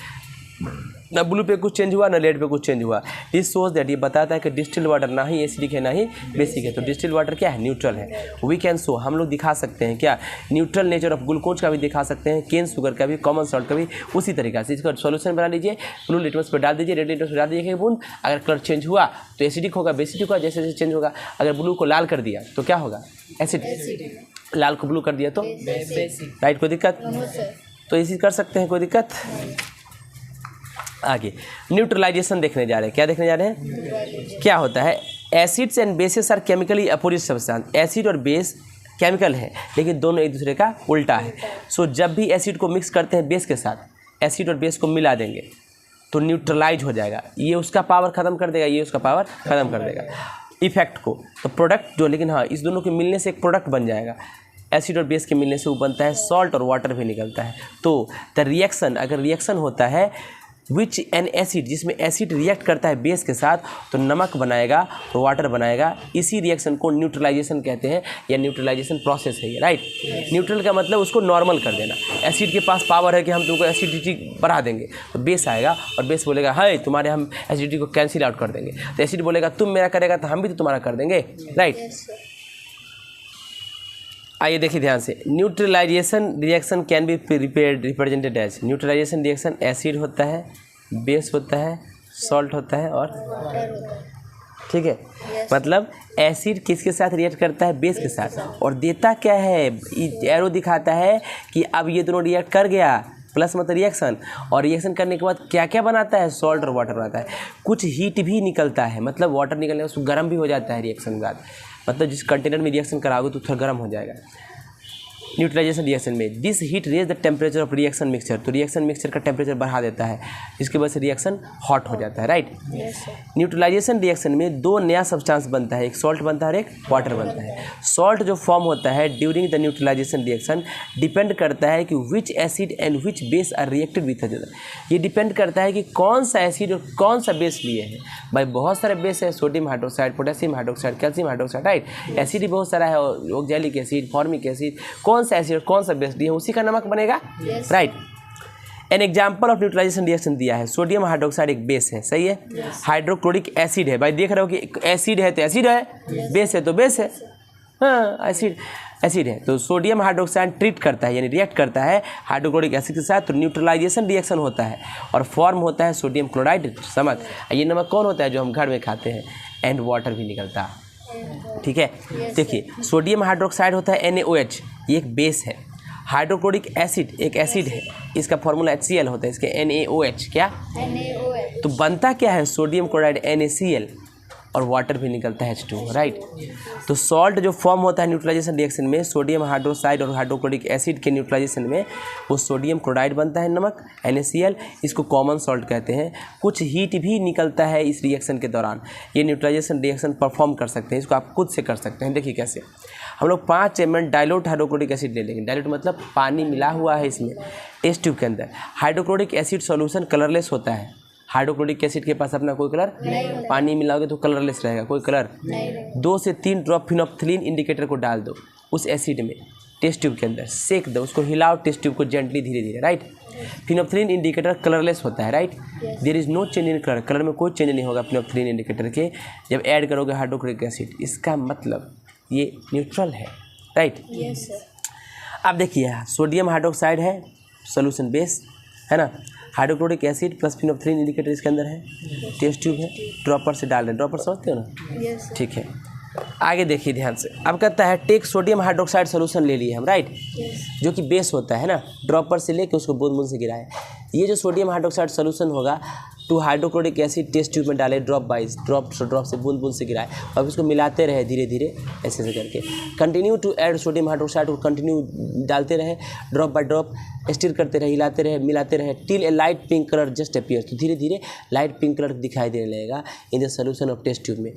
ना ब्लू पे कुछ चेंज हुआ ना रेड पे कुछ चेंज हुआ। दिस शोज दैट, ये बताता है कि डिस्टिल्ड वाटर ना ही एसिडिक है ना ही बेसिक है। तो डिस्टिल्ड वाटर क्या है, न्यूट्रल है। वी कैन शो, हम लोग दिखा सकते हैं क्या, न्यूट्रल नेचर ऑफ ग्लूकोज का भी दिखा सकते हैं, केन शुगर का भी, कॉमन सॉल्ट का भी। उसी तरीके से इसका सॉल्यूशन बना लीजिए, ब्लू लिटमस पर डाल दीजिए, रेड लिटमस पर डाल दीजिए एक बूंद। अगर कलर चेंज हुआ तो एसिडिक होगा, बेसिक होगा, जैसे जैसे चेंज होगा। अगर ब्लू को लाल कर दिया तो क्या होगा, एसिडिक। लाल को ब्लू कर दिया तो बेसिक, राइट। कोई दिक्कत? तो इसी कर सकते हैं, कोई दिक्कत? आगे न्यूट्रलाइजेशन देखने जा रहे हैं। क्या देखने जा रहे हैं? क्या होता है, acids and bases are chemically opposite substance. Acid और बेस केमिकल है लेकिन दोनों एक दूसरे का उल्टा है। सो जब भी एसिड को मिक्स करते हैं बेस के साथ, एसिड और बेस को मिला देंगे तो न्यूट्रलाइज हो जाएगा। ये उसका पावर ख़त्म कर देगा, ये उसका पावर ख़त्म कर देगा इफेक्ट को। तो प्रोडक्ट जो, लेकिन हाँ, इस दोनों के मिलने से एक प्रोडक्ट बन जाएगा। एसिड और बेस के मिलने से वो बनता है सॉल्ट, और वाटर भी निकलता है। तो द रिएक्शन, अगर रिएक्शन होता है विच एन एसिड, जिसमें एसिड रिएक्ट करता है बेस के साथ तो नमक बनाएगा, तो वाटर बनाएगा। इसी रिएक्शन को न्यूट्रलाइजेशन कहते हैं, या न्यूट्रलाइजेशन प्रोसेस है ये, राइट। न्यूट्रल का मतलब उसको नॉर्मल कर देना। एसिड के पास पावर है कि हम तुमको एसिडिटी बढ़ा देंगे, तो बेस आएगा और बेस बोलेगा हाय तुम्हारे हम एसिडिटी को कैंसिल आउट कर देंगे। तो एसिड बोलेगा तुम मेरा करेगा तो हम भी तो तुम्हारा कर देंगे, राइट। आइए देखिए ध्यान से, neutralisation reaction can be represented as, neutralisation reaction acid होता है, बेस होता है, सॉल्ट होता है और ठीक है। मतलब एसिड किसके साथ रिएक्ट करता है, बेस के साथ, और देता क्या है, एरो दिखाता है कि अब ये दोनों रिएक्ट कर गया, प्लस मतलब रिएक्शन, और रिएक्शन करने के बाद क्या क्या बनाता है, सॉल्ट और वाटर बनाता है। कुछ हीट भी निकलता है, मतलब वाटर निकलने के बाद गर्म भी हो जाता है रिएक्शन के बाद, मतलब जिस कंटेनर में रिएक्शन कराओगे तो थोड़ा गर्म हो जाएगा न्यूट्रलाइजेशन रिएक्शन में। This heat raise the temperature of reaction mixture, तो रिएक्शन मिक्सचर का टेम्परेचर बढ़ा देता है, जिसकी वजह से रिएक्शन हॉट हो जाता है, राइट। न्यूट्रलाइजेशन रिएक्शन में दो नया सब्सटेंस बनता है, एक सॉल्ट बनता है और एक वाटर बनता है। सॉल्ट जो फॉर्म होता है during the neutralisation reaction depend करता है कि which acid and which base are reacted with each other. ये डिपेंड करता है कि कौन सा एसिड और कौन सा बेस लिए हैं। भाई बहुत सारे बेस है, sodium hydroxide, potassium hydroxide, calcium hydroxide, right. Acid ही बहुत सारा है, ऑक्जेलिक एसिड, फॉर्मिक एसिड, कौन सा एसिड और कौन सा बेस दिया है उसी का नमक बनेगा, right. An example of neutralisation reaction दिया है, सोडियम हाइड्रोक्साइड एक बेस है, सही है। हाइड्रोक्लोरिक एसिड है, भाई देख रहे हो कि एसिड है तो एसिड है, बेस है तो बेस है, हाँ एसिड है। तो सोडियम हाइड्रोक्साइड ट्रीट करता है यानी रिएक्ट करता है हाइड्रोक्लोरिक एसिड के साथ, तो न्यूट्रलाइजेशन रिएक्शन होता है और फॉर्म होता है सोडियम क्लोराइड नमक। ये नमक कौन होता है, जो हम घर में खाते हैं, एंड वाटर भी निकलता है, ठीक है। देखिए सोडियम हाइड्रोक्साइड होता है NaOH, ये एक बेस है। हाइड्रोक्लोरिक एसिड एक एसिड है, इसका फॉर्मूला HCl होता है, इसके NaOH क्या, NaOH। तो बनता क्या है, सोडियम क्लोराइड NaCl और वाटर भी निकलता है H2, राइट। तो सॉल्ट जो फॉर्म होता है न्यूट्रलाइजेशन रिएक्शन में, सोडियम हाइड्रोक्साइड और हाइड्रोक्लोरिक एसिड के न्यूट्रलाइजेशन में वो सोडियम क्लोराइड बनता है नमक, NaCl, इसको कॉमन सॉल्ट कहते हैं। कुछ हीट भी निकलता है इस रिएक्शन के दौरान, ये न्यूट्रलाइजेशन रिएक्शन परफॉर्म कर सकते हैं, इसको आप खुद से कर सकते हैं। देखिए कैसे, हम लोग 5 ml डाइल्यूट हाइड्रोक्लोरिक एसिड ले लेंगे। डाइल्यूट मतलब पानी मिला हुआ है इसमें टेस्ट ट्यूब के अंदर। हाइड्रोक्लोरिक एसिड सॉल्यूशन कलरलेस होता है, हाइड्रोक्लोरिक एसिड के पास अपना कोई कलर नहीं, पानी मिलाओगे तो कलरलेस रहेगा, कोई कलर नहीं। 2 से 3 ड्रॉप फिनोप्थलीन इंडिकेटर को डाल दो उस एसिड में, टेस्ट ट्यूब के अंदर सेक दो, उसको हिलाओ टेस्ट ट्यूब को जेंटली धीरे धीरे, राइट। फिनोप्थलीन इंडिकेटर कलरलेस होता है, right. There is no change in colour, colour में कोई चेंज नहीं होगा फिनोप्थलीन इंडिकेटर के जब ऐड करोगे हाइड्रोक्लोरिक एसिड। इसका मतलब ये न्यूट्रल है, राइट। अब देखिए सोडियम हाइड्रोक्साइड है सोल्यूशन बेस, है ना। Hydrochloric acid plus phenolphthalein indicator इसके अंदर है, टेस्ट ट्यूब है, ड्रॉपर से डाल रहे हैं, ड्रॉपर समझते हो ना, ठीक है। आगे देखिए ध्यान से। अब कहता है टेक सोडियम हाइड्रोक्साइड सोल्यूशन ले लिए हम, राइट, जो कि बेस होता है ना, ड्रॉपर से लेके उसको बूंद बूंद से गिराए। ये जो सोडियम हाइड्रोक्साइड सोल्यूशन होगा to hydrochloric acid test tube में डाले, ड्रॉप बाइज ड्रॉप से बूंद बूंद से गिराए और उसको मिलाते रहे धीरे धीरे ऐसे ऐसे करके। Continue to add sodium hydroxide को कंटिन्यू डालते रहे, ड्रॉप बाय ड्रॉप स्टिर करते रहे, हिलाते रहे, मिलाते रहे till a light pink colour just appear. तो धीरे धीरे लाइट पिंक कलर दिखाई देने लगेगा in the solution of test tube में।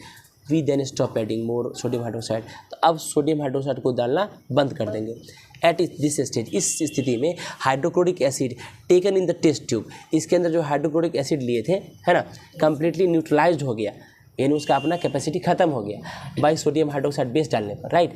We then stop adding more sodium hydroxide. तो अब सोडियम हाइड्रोक्साइड को डालना बंद कर देंगे। एट दिस स्टेज, इस स्थिति में hydrochloric acid taken in the test tube, इसके अंदर जो हाइड्रोक्लोरिक एसिड लिए थे, है ना, कंप्लीटली न्यूट्रलाइज्ड हो गया, यानी उसका अपना कैपेसिटी खत्म हो गया बाई सोडियम हाइड्रोक्साइड बेस डालने पर, राइट।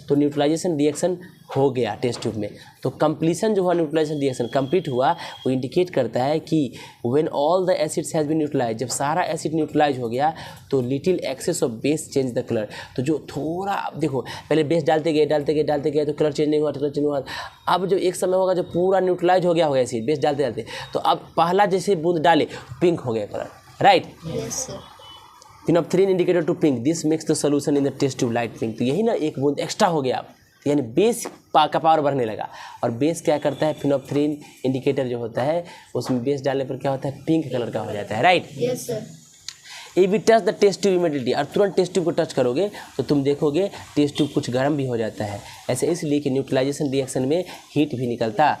तो न्यूट्रलाइजेशन रिएक्शन हो गया टेस्ट ट्यूब में। तो कंप्लीशन जो हुआ, न्यूट्रलाइजेशन रिएक्शन कंप्लीट हुआ, वो इंडिकेट करता है कि when all the acids has been neutralise, जब सारा एसिड न्यूट्रलाइज हो गया तो little excess of base change the colour. तो जो थोड़ा, अब देखो पहले बेस डालते गए तो कलर चेंज नहीं हुआ, अब जो एक समय होगा जब पूरा न्यूट्रलाइज हो गया होगा एसिड बेस डालते, तो अब पहला जैसे बूंद डाले पिंक हो गया colour, right. Phenolphthalein indicator to pink, this makes the solution in the test tube light pink. तो यही ना एक बूंद एक्स्ट्रा हो गया, यानी बेस का पावर बढ़ने लगा। और बेस क्या करता है, फिनोप्थलीन इंडिकेटर जो होता है उसमें बेस डालने पर क्या होता है, पिंक कलर का हो जाता है, right. Yes sir. If we touch the test tube immediately, और तुरंत टेस्ट ट्यूब को टच करोगे तो तुम देखोगे टेस्ट ट्यूब कुछ गर्म भी हो जाता है। ऐसे इसलिए कि न्यूट्रलाइजेशन रिएक्शन में हीट भी निकलता।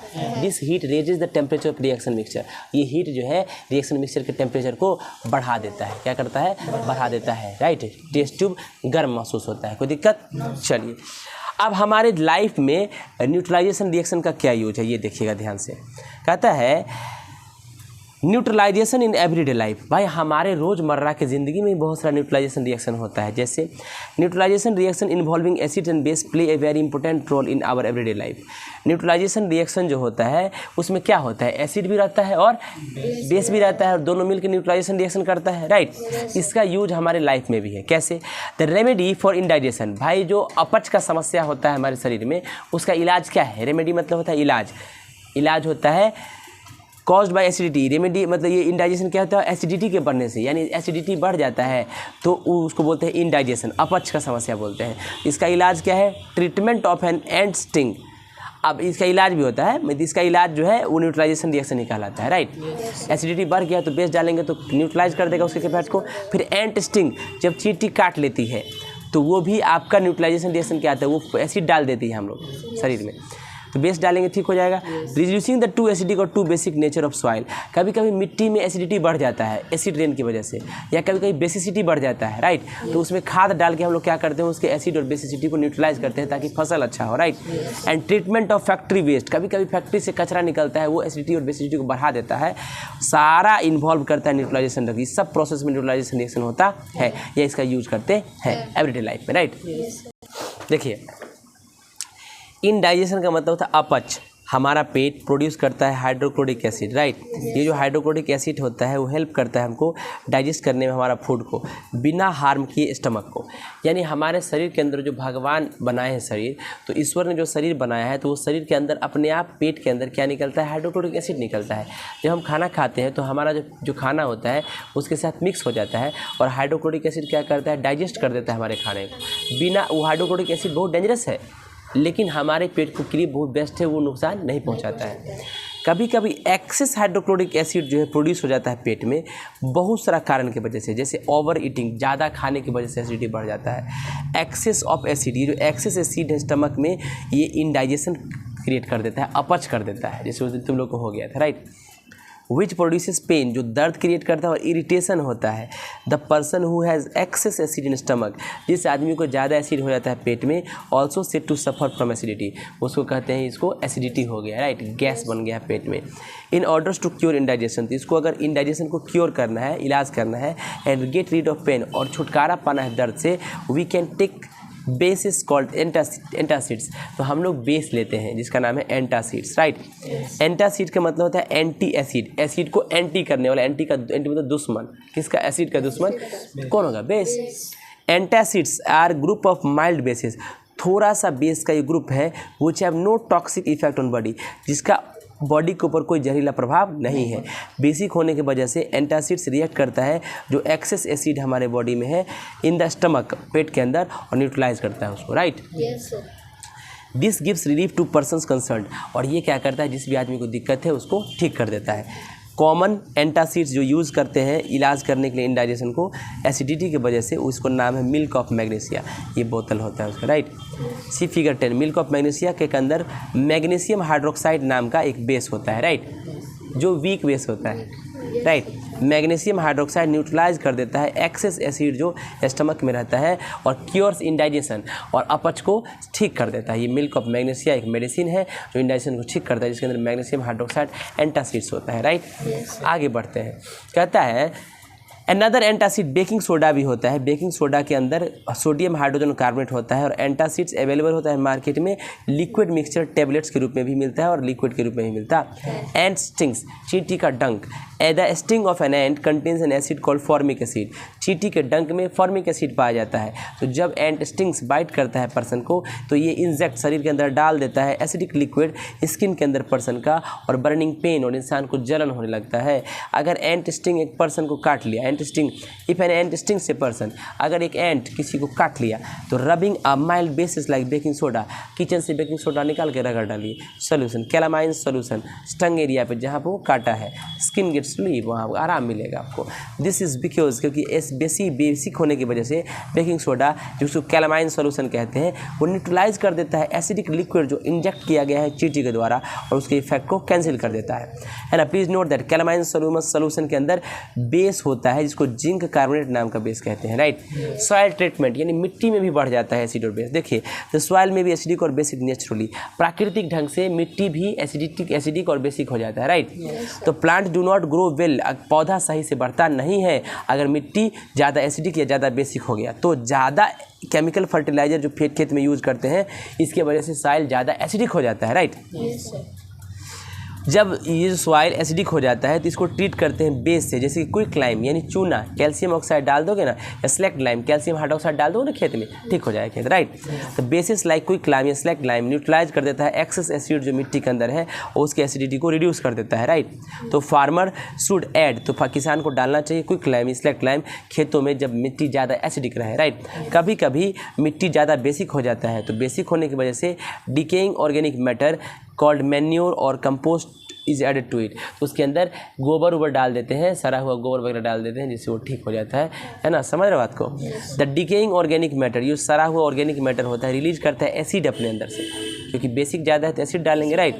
This heat raises the temperature of reaction mixture. ये हीट जो है रिएक्शन मिक्सचर के टेम्परेचर को बढ़ा देता है। क्या करता है, बढ़ा देता है, राइट। टेस्ट ट्यूब गर्म महसूस होता है, कोई दिक्कत। चलिए अब हमारे लाइफ में न्यूट्रलाइजेशन रिएक्शन का क्या यूज है, ये देखिएगा ध्यान से। कहता है न्यूट्रलाइजेशन इन एवरीडे लाइफ। भाई हमारे रोज़मर्रा की ज़िंदगी में बहुत सारा न्यूट्रलाइजेशन रिएक्शन होता है। जैसे neutralisation reaction involving acid and base play a very important role in our everyday life. Neutralisation reaction जो होता है उसमें क्या होता है, एसिड भी रहता है और बेस भी रहता है, और दोनों मिलकर न्यूट्रलाइजेशन रिएक्शन करता है, राइट। इसका यूज हमारे लाइफ में भी है। कैसे, द रेमेडी फॉर इंडाइजेशन। भाई जो अपच का समस्या होता है हमारे शरीर में, उसका इलाज क्या है। रेमेडी मतलब होता है इलाज होता है कॉज्ड बाय एसिडिटी। रेमेडी मतलब ये इंडाइजेशन क्या होता है, एसिडिटी के बढ़ने से, यानी एसिडिटी बढ़ जाता है तो उसको बोलते हैं इंडाइजेशन, अपच का समस्या बोलते हैं। इसका इलाज क्या है, treatment of an ant sting. अब इसका इलाज भी होता है, इसका इलाज जो है वो न्यूट्रलाइजेशन रिएक्शन ही कहलाता है, राइट। एसिडिटी बढ़ गया तो बेस डालेंगे तो न्यूट्रलाइज कर देगा उसके कैपेसिटी को। फिर एंट स्टिंग, जब चींटी काट लेती है तो वो भी आपका न्यूट्रलाइजेशन रिएक्शन क्या आता है, वो एसिड डाल देती है हम लोग शरीर में, तो बेस डालेंगे ठीक हो जाएगा। रिड्यूसिंग द टू एसिडिक और too basic nature of soil. कभी कभी मिट्टी में एसिडिटी बढ़ जाता है एसिड रेन की वजह से, या कभी कभी बेसिसिटी बढ़ जाता है, राइट। तो उसमें खाद डाल के हम लोग क्या करते हैं, उसके एसिड और बेसिसिटी को न्यूट्रलाइज करते हैं ताकि फसल अच्छा हो, right. And treatment of factory waste. कभी कभी फैक्ट्री से कचरा निकलता है, वो एसिडिटी और बेसिसिटी को बढ़ा देता है, सारा इन्वॉल्व करता है न्यूट्रलाइजेशन। इस सब प्रोसेस में न्यूट्रलाइजेशन रिएक्शन होता है, या इसका यूज करते हैं एवरीडे लाइफ में, राइट। देखिए इनडाइजेशन का मतलब होता है अपच। हमारा पेट प्रोड्यूस करता है हाइड्रोक्लोरिक एसिड, राइट। ये जो हाइड्रोक्लोरिक एसिड होता है वो हेल्प करता है हमको डाइजेस्ट करने में हमारा फूड को, बिना हार्म किए स्टमक को। यानी हमारे शरीर के अंदर जो भगवान बनाए हैं शरीर, तो ईश्वर ने जो शरीर बनाया है तो वो शरीर के अंदर अपने आप पेट के अंदर क्या निकलता है, हाइड्रोक्लोरिक एसिड निकलता है। जब हम खाना खाते हैं तो हमारा जो खाना होता है उसके साथ मिक्स हो जाता है, और हाइड्रोक्लोरिक एसिड क्या करता है, डाइजेस्ट कर देता है हमारे खाने को। बिना वो हाइड्रोक्लोरिक एसिड बहुत डेंजरस है, लेकिन हमारे पेट को के लिए बहुत बेस्ट है, वो नुकसान नहीं पहुंचाता है। कभी कभी एक्सेस हाइड्रोक्लोरिक एसिड जो है प्रोड्यूस हो जाता है पेट में बहुत सारा कारण की वजह से, जैसे ओवर ईटिंग, ज़्यादा खाने की वजह से एसिडिटी बढ़ जाता है। एक्सेस ऑफ एसिड, ये जो एक्सेस एसिड है स्टमक में, ये इनडाइजेशन क्रिएट कर देता है, अपच कर देता है, जैसे उस दिन तुम लोग को हो गया था, राइट। विच प्रोड्यूसेस पेन, जो दर्द क्रिएट करता है और इरिटेशन होता है। The person who has excess acid in stomach, जिस आदमी को ज़्यादा एसिड हो जाता है पेट में, also said to suffer from acidity, उसको कहते हैं इसको एसिडिटी हो गया, राइट, गैस बन गया पेट में। इन ऑर्डर्स टू क्योर इंडाइजेशन, तो इसको अगर इंडाइजेशन को क्योर करना है, इलाज करना है, and get rid of pain, और छुटकारा पाना है दर्द से, we can take base is called antacids. तो हम लोग बेस लेते हैं जिसका नाम है एंटासिड्स, राइट। एंटासिड का मतलब होता है एंटी एसिड, एसिड को एंटी करने वाला, एंटी मतलब दुश्मन। किसका, एसिड का दुश्मन कौन होगा, base. Antacids are group of mild bases, थोड़ा सा बेस का ये ग्रुप है, which have no toxic effect on body, जिसका बॉडी के ऊपर कोई जहरीला प्रभाव नहीं है। बेसिक होने की वजह से एंटासिड्स रिएक्ट करता है जो एक्सेस एसिड हमारे बॉडी में है इन द स्टमक, पेट के अंदर, और न्यूट्रलाइज करता है उसको, right. This gives relief to persons concern, और ये क्या करता है, जिस भी आदमी को दिक्कत है उसको ठीक कर देता है। कॉमन एंटासिड्स जो यूज़ करते हैं इलाज करने के लिए इंडाइजेशन को, एसिडिटी की वजह से, उसको नाम है मिल्क ऑफ मैग्नीशिया, ये बोतल होता है उसका, right. See figure 10, milk of magnesia के अंदर मैग्नीशियम हाइड्रोक्साइड नाम का एक बेस होता है, राइट, जो वीक बेस होता है, राइट। मैग्नीशियम हाइड्रोक्साइड न्यूट्रलाइज कर देता है एक्सेस एसिड जो स्टमक में रहता है और क्योर्स इंडाइजेशन, और अपच को ठीक कर देता है। ये मिल्क ऑफ मैग्नीशिया एक मेडिसिन है जो इंडाइजेशन को ठीक करता है, जिसके अंदर मैग्नीशियम हाइड्रोक्साइड एंटासिड्स होता है, राइट। आगे बढ़ते हैं, कहता है अनदर एंटासिड बेकिंग सोडा भी होता है। बेकिंग सोडा के अंदर सोडियम हाइड्रोजन कार्बोनेट होता है और एंटासिड्स अवेलेबल होता है मार्केट में, लिक्विड मिक्सचर टेबलेट्स के रूप में भी मिलता है और लिक्विड के रूप में भी मिलता है। एंट स्टिंग्स, चींटी का डंक, the sting of an ant contains an acid called formic acid. चींटी के डंक में फॉर्मिक एसिड पाया जाता है। तो जब एंट स्टिंग्स बाइट करता है पर्सन को तो ये इंजेक्ट शरीर के अंदर डाल देता है एसिडिक लिक्विड स्किन के अंदर पर्सन का, और बर्निंग पेन और इंसान को जलन होने लगता है। अगर एंट स्टिंग एक पर्सन को काट लिया, ant sting, if an ant stings a person, अगर एक एंट किसी को काट लिया तो rubbing a mild basis like baking soda, kitchen से बेकिंग सोडा निकाल के रगड़ डालिए। Solution calamine solution, stung area पे जहाँ पे वो काटा है, स्किन गेट्स रिलीफ, वहाँ आराम मिलेगा आपको। दिस इज़ बिकॉज, क्योंकि इस बेसिक होने की वजह से बेकिंग सोडा जिसको कैलामाइन सोल्यूशन कहते हैं वो न्यूट्रलाइज कर देता है एसिडिक लिक्विड जो इंजेक्ट किया गया है चींटी के द्वारा, और उसके इफेक्ट को कैंसिल कर देता है ना। Please note that calamine solution के अंदर बेस होता है जिसको जिंक कार्बोनेट नाम का बेस कहते हैं, राइट। सॉइल ट्रीटमेंट, यानी मिट्टी में भी बढ़ जाता है एसिड और बेस। देखिए तो सॉइल में भी एसिडिक और बेसिक नेचुरली, प्राकृतिक ढंग से मिट्टी भी एसिडिक और बेसिक हो जाता है, राइट। तो plant do not grow well, पौधा सही से बढ़ता नहीं है अगर मिट्टी ज़्यादा एसिडिक या ज़्यादा बेसिक हो गया। तो ज़्यादा केमिकल फर्टिलाइजर जो खेत में यूज़ करते हैं इसके वजह से सॉइल ज़्यादा एसिडिक हो जाता है, राइट। जब ये सॉइल एसिडिक हो जाता है तो इसको ट्रीट करते हैं बेस से, जैसे कि क्विक लाइम यानी चूना, कैल्शियम ऑक्साइड डाल दोगे ना, या स्लैक्ट लाइम, कैल्शियम हाइड्रोक्साइड डाल दोगे ना खेत में, ठीक हो जाएगा खेत, राइट। तो बेसिस लाइक क्विक लाइम या स्लैक्ट लाइम न्यूट्रलाइज कर देता है एक्सेस एसिड जो मिट्टी के अंदर है और उसकी एसिडिटी को रिड्यूस कर देता है, राइट। तो फार्मर शुड ऐड, तो किसान को डालना चाहिए क्विक लाइम, स्लैक्ट लाइम खेतों में जब मिट्टी ज़्यादा एसिडिक रहे, राइट। कभी कभी मिट्टी ज़्यादा बेसिक हो जाता है, तो बेसिक होने की वजह से decaying organic matter called manure और compost is added to it, तो उसके अंदर गोबर उबर डाल देते हैं, सड़ा हुआ गोबर वगैरह डाल देते हैं जिससे वो ठीक हो जाता है ना। समझ रहे बात को। द डिकेइंग ऑर्गेनिक मैटर, ये सड़ा हुआ ऑर्गेनिक मैटर होता है, रिलीज करता है एसिड अपने अंदर से, क्योंकि बेसिक ज़्यादा है तो एसिड डालेंगे, राइट।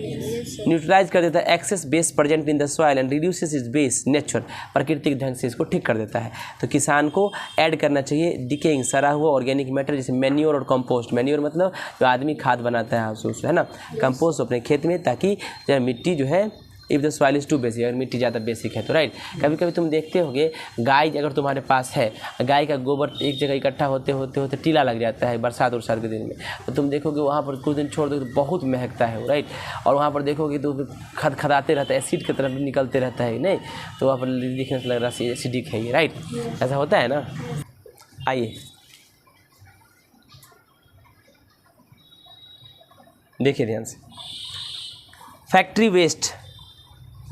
न्यूट्रलाइज कर देता है excess base present in the soil and reduces is base nature, प्राकृतिक ढंग से इसको ठीक कर देता है। तो किसान को ऐड करना चाहिए डिकेइंग सड़ा हुआ ऑर्गेनिक मैटर, जैसे मैन्योर और कंपोस्ट। मैन्योर मतलब जो आदमी खाद बनाता है उससे, है ना। कंपोस्ट अपने खेत में, ताकि जब मिट्टी जो है, if the soil is too basic, अगर मिट्टी ज़्यादा बेसिक है तो, राइट। कभी कभी तुम देखते होगे गाय अगर तुम्हारे पास है, गाय का गोबर एक जगह इकट्ठा होते होते टीला लग जाता है बरसात उरसात के दिन में, तो तुम देखोगे वहाँ पर कुछ दिन छोड़ दो तो बहुत महकता है वो, राइट। और वहाँ पर देखोगे तो खदाते रहता है, एसिड की तरफ भी निकलते रहता है, नहीं तो वहाँ पर दिखने से लग रहा है एसिडिक है ये, राइट। ऐसा होता है ना। आइए देखिए ध्यान से, factory waste,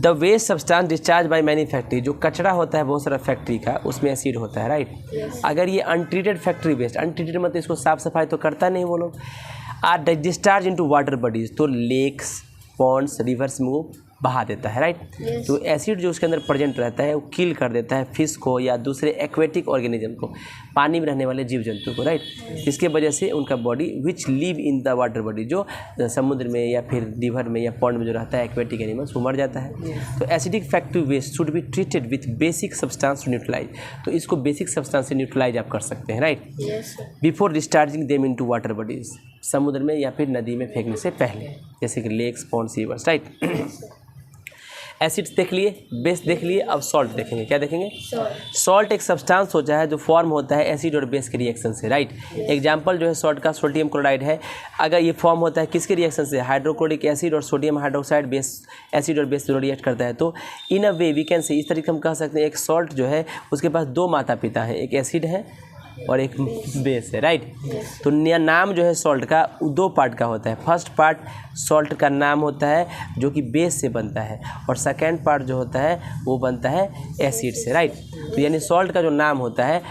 the waste substance discharge by many factory, जो कचरा होता है बहुत सारा फैक्ट्री का उसमें एसिड होता है, राइट। अगर ये अनट्रीटेड फैक्ट्री वेस्ट, अनट्रीटेड मतलब इसको साफ सफाई तो करता नहीं वो लोग, are discharge into water bodies, तो लेक्स, पॉन्ड्स, रिवर्स में बहा देता है, राइट। तो एसिड जो उसके अंदर प्रेजेंट रहता है वो किल कर देता है फिश को या दूसरे एक्वेटिक ऑर्गेनिज्म को, पानी में रहने वाले जीव जंतु को, राइट। इसके वजह से उनका body which live in the water body, जो समुद्र में या फिर रिवर में या पॉन्ड में जो रहता है एक्वेटिक एनिमल्स वो मर जाता है। तो acidic factory waste should be treated with basic substance to neutralise, तो इसको बेसिक सब्सटेंस से न्यूट्रलाइज आप कर सकते हैं, right, before discharging them into water bodies, समुद्र में या फिर नदी में फेंकने से पहले, जैसे कि lakes, ponds, rivers, right. Acids देख लिए, बेस देख लिए, अब सॉल्ट देखेंगे। क्या देखेंगे? सॉल्ट एक सब्सटेंस होता है जो फॉर्म होता है एसिड और बेस के रिएक्शन से, राइट। एग्जांपल जो है सॉल्ट का सोडियम क्लोराइड है। अगर ये फॉर्म होता है किसके रिएक्शन से? हाइड्रोक्लोरिक एसिड और सोडियम हाइड्रोक्साइड बेस, एसिड और बेस दोनों रिएक्ट करता है। तो इन अ वे वी कैन से, इस तरीके हम कह सकते हैं एक सॉल्ट जो है उसके पास दो माता पिता हैं, एक एसिड है और एक बेस है, राइट। तो नाम जो है सॉल्ट का दो पार्ट का होता है। फर्स्ट पार्ट सॉल्ट का नाम होता है जो कि बेस से बनता है, और सेकेंड पार्ट जो होता है वो बनता है एसिड से, राइट। तो यानी सॉल्ट का जो नाम होता है,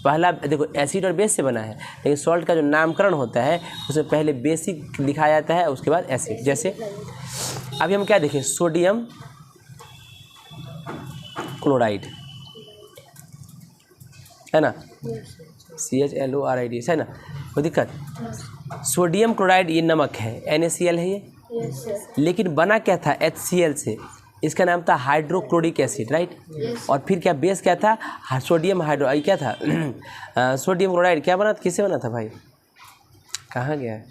पहला देखो एसिड और बेस से बना है, लेकिन सॉल्ट का जो नामकरण होता है उसमें पहले बेसिक लिखा जाता है, उसके बाद एसिड। जैसे अभी हम क्या देखें, सोडियम क्लोराइड है ना, CHLORID है ना, कोई दिक्कत। सोडियम क्लोराइड ये नमक है, NaCl है ये, लेकिन बना क्या था HCl से, इसका नाम था हाइड्रोक्लोरिक एसिड, राइट। और फिर क्या बेस क्या था, सोडियम हाइड्रो क्या था सोडियम क्लोराइड क्या बना, किससे बना था भाई, कहाँ गया है,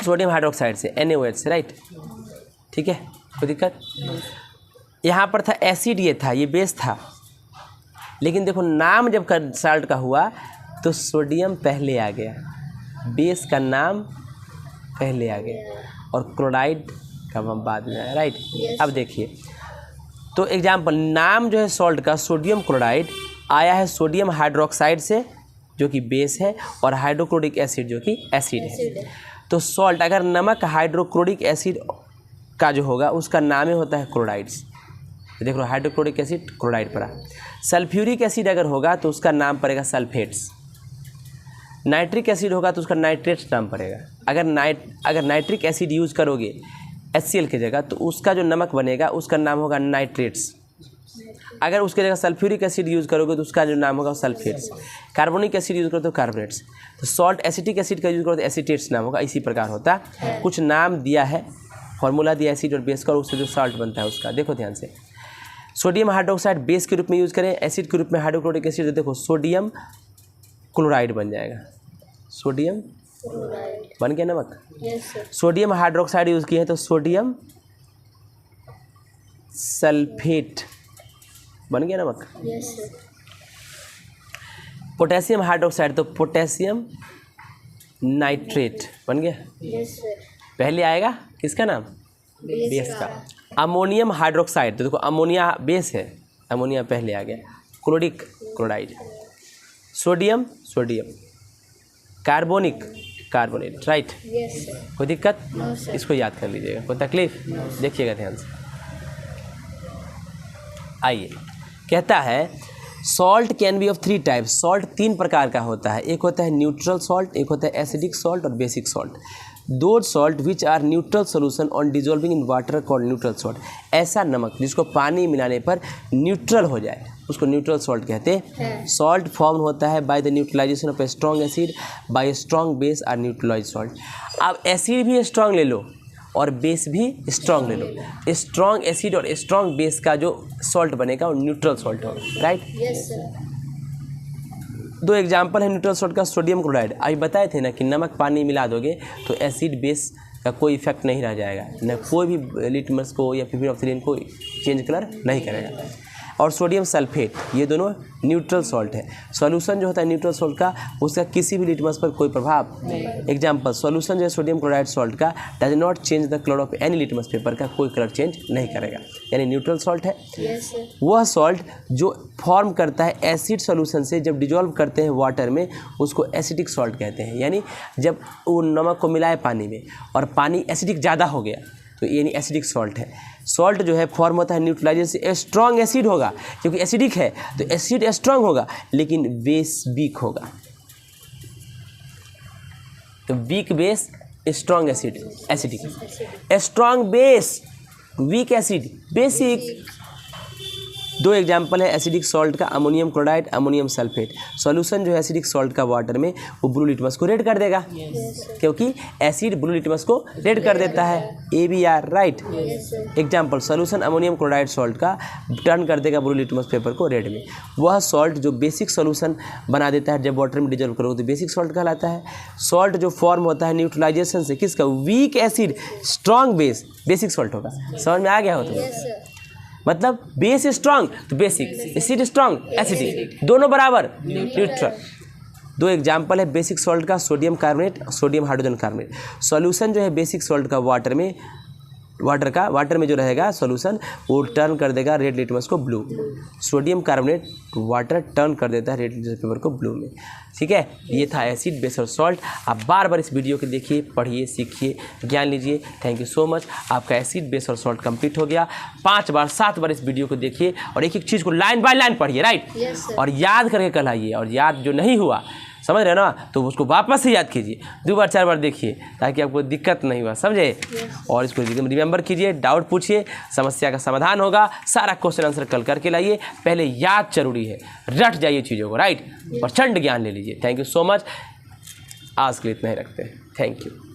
सोडियम हाइड्रोक्साइड से, NaOH से, राइट। ठीक है, कोई दिक्कत। यहाँ पर था एसिड, ये था, ये बेस था, लेकिन देखो नाम जब साल्ट का हुआ तो सोडियम पहले आ गया, बेस का नाम पहले आ गया, और क्लोराइड का बाद में आया, राइट। अब देखिए, तो एग्जाम्पल, नाम जो है सॉल्ट का सोडियम क्लोराइड आया है सोडियम हाइड्रोक्साइड से जो कि बेस है, और हाइड्रोक्लोरिक एसिड जो कि एसिड है। तो सॉल्ट, अगर नमक हाइड्रोक्लोरिक एसिड का जो होगा उसका नाम ही होता है क्लोराइड्स। देख लो, हाइड्रोक्लोरिक एसिड क्लोराइड पड़ा। सल्फ्यूरिक एसिड अगर होगा तो उसका नाम पड़ेगा सल्फेट्स। नाइट्रिक एसिड होगा तो उसका नाइट्रेट्स नाम पड़ेगा। अगर नाइट्रिक एसिड यूज़ करोगे HCl की जगह तो उसका जो नमक बनेगा उसका नाम होगा नाइट्रेट्स। अगर उसकी जगह सल्फ्यूरिक एसिड यूज़ करोगे तो उसका जो नाम होगा सल्फेट्स। कार्बोनिक एसिड यूज़ करो तो कार्बोनेट्स। तो सॉल्ट एसिटिक एसिड का यूज़ करो तो एसिटेट्स नाम होगा। इसी प्रकार होता है, कुछ नाम दिया है, फॉर्मूला दिया एसिड और बेस का, और उससे जो सॉल्ट बनता है उसका। देखो ध्यान से, सोडियम हाइड्रोक्साइड बेस के रूप में यूज़ करें, एसिड के रूप में हाइड्रोक्लोरिक एसिड, तो देखो सोडियम क्लोराइड बन जाएगा, सोडियम बन गया नमक। सोडियम हाइड्रोक्साइड यूज़ किए हैं तो सोडियम सल्फेट बन गया नमक। पोटेशियम हाइड्रोक्साइड तो पोटेशियम नाइट्रेट बन गया। पहले आएगा किसका नाम, बेस का। अमोनियम हाइड्रोक्साइड तो देखो अमोनिया बेस है, अमोनिया पहले आ गया, chloric chloride. Sodium carbonic carbonate, right. कोई दिक्कत, इसको याद कर लीजिएगा, कोई तकलीफ, देखिएगा ध्यान से। आइए, कहता है salt can be of 3 types. Salt 3 प्रकार का होता है, एक होता है न्यूट्रल सॉल्ट, एक होता है एसिडिक सॉल्ट और बेसिक सॉल्ट। दो salt which are neutral solution on dissolving in water called neutral salt. ऐसा नमक जिसको पानी मिलाने पर न्यूट्रल हो जाए उसको न्यूट्रल सॉल्ट कहते हैं। सॉल्ट फॉर्म होता है by the neutralisation of a strong acid by strong base are neutralise salt. अब एसिड भी स्ट्रॉन्ग ले लो और बेस भी स्ट्रॉन्ग ले लो, स्ट्रॉन्ग एसिड और स्ट्रॉन्ग बेस का जो सॉल्ट बनेगा वो न्यूट्रल सॉल्ट होगा, राइट। दो एग्जाम्पल है न्यूट्रल सॉल्ट का, सोडियम क्लोराइड। अभी बताए थे ना कि नमक पानी मिला दोगे तो एसिड बेस का कोई इफेक्ट नहीं रह जाएगा, न कोई भी लिटमस को या पिपीनोफ्थलीन को चेंज कलर नहीं करेगा। और सोडियम सल्फेट, ये दोनों न्यूट्रल सॉल्ट है। सॉल्यूशन जो होता है न्यूट्रल सॉल्ट का उसका किसी भी लिटमस पर कोई प्रभाव। एग्जाम्पल, सॉल्यूशन जो है सोडियम क्लोराइड सॉल्ट का does not change the colour of any litmus paper का कोई कलर चेंज नहीं करेगा, यानी न्यूट्रल सॉल्ट है। वह सॉल्ट जो फॉर्म करता है एसिड सॉल्यूशन से, जब डिजोल्व करते हैं वाटर में उसको एसिडिक सॉल्ट कहते हैं। यानी जब वो नमक को मिलाए पानी में और पानी एसिडिक ज़्यादा हो गया तो यानी एसिडिक सॉल्ट है। सॉल्ट जो है फॉर्म होता है न्यूट्रलाइजेशन से, स्ट्रॉन्ग एसिड होगा क्योंकि एसिडिक है तो एसिड स्ट्रॉन्ग होगा लेकिन बेस वीक होगा। तो weak base strong acid acidic, strong base weak acid basic. दो एग्जाम्पल है एसिडिक सॉल्ट का, ammonium chloride ammonium sulphate. Solution जो है एसिडिक सॉल्ट का वाटर में वो ब्लू लिटमस को रेड कर देगा क्योंकि एसिड ब्लू लिटमस को रेड कर देता है, ABR, right. Example, solution ammonium chloride salt का टर्न कर देगा ब्लू लिटमस पेपर को रेड में। वह सॉल्ट जो बेसिक सॉल्यूशन बना देता है जब वाटर में डिजोल्व करोगे तो बेसिक सॉल्ट कहलाता है। सॉल्ट जो फॉर्म होता है न्यूट्रलाइजेशन से किसका, weak acid strong base, basic salt होगा। समझ में आ गया हो तो मतलब बेस स्ट्रॉन्ग तो बेसिक, एसिड स्ट्रॉन्ग एसिडिक, दोनों बराबर न्यूट्रल। दो एग्जाम्पल है बेसिक सॉल्ट का, sodium carbonate sodium hydrogen carbonate. Solution जो है बेसिक सॉल्ट का वाटर में वाटर का, वाटर में जो रहेगा सॉल्यूशन वो टर्न कर देगा रेड लिटमस को blue. Sodium carbonate water turn कर देता है रेड लिटमस पेपर को ब्लू में। ठीक है, ये था एसिड, बेस और सॉल्ट। आप बार बार इस वीडियो को देखिए, पढ़िए, सीखिए, ज्ञान लीजिए। Thank you so much. आपका एसिड, बेस और सॉल्ट कंप्लीट हो गया। 5 बार 7 बार इस वीडियो को देखिए और एक एक चीज़ को लाइन बाय लाइन पढ़िए, राइट। और याद करके कल आइए, और याद जो नहीं हुआ, समझ रहे ना, तो उसको वापस से याद कीजिए, 2 बार 4 बार देखिए ताकि आपको दिक्कत नहीं हुआ, समझे। और इसको रिमेंबर कीजिए, डाउट पूछिए, समस्या का समाधान होगा। सारा क्वेश्चन आंसर कल करके लाइए। पहले याद जरूरी है, रट जाइए चीज़ों को, राइट। प्रचंड ज्ञान ले लीजिए। Thank you so much. आज के लिए इतना ही रखते हैं। Thank you.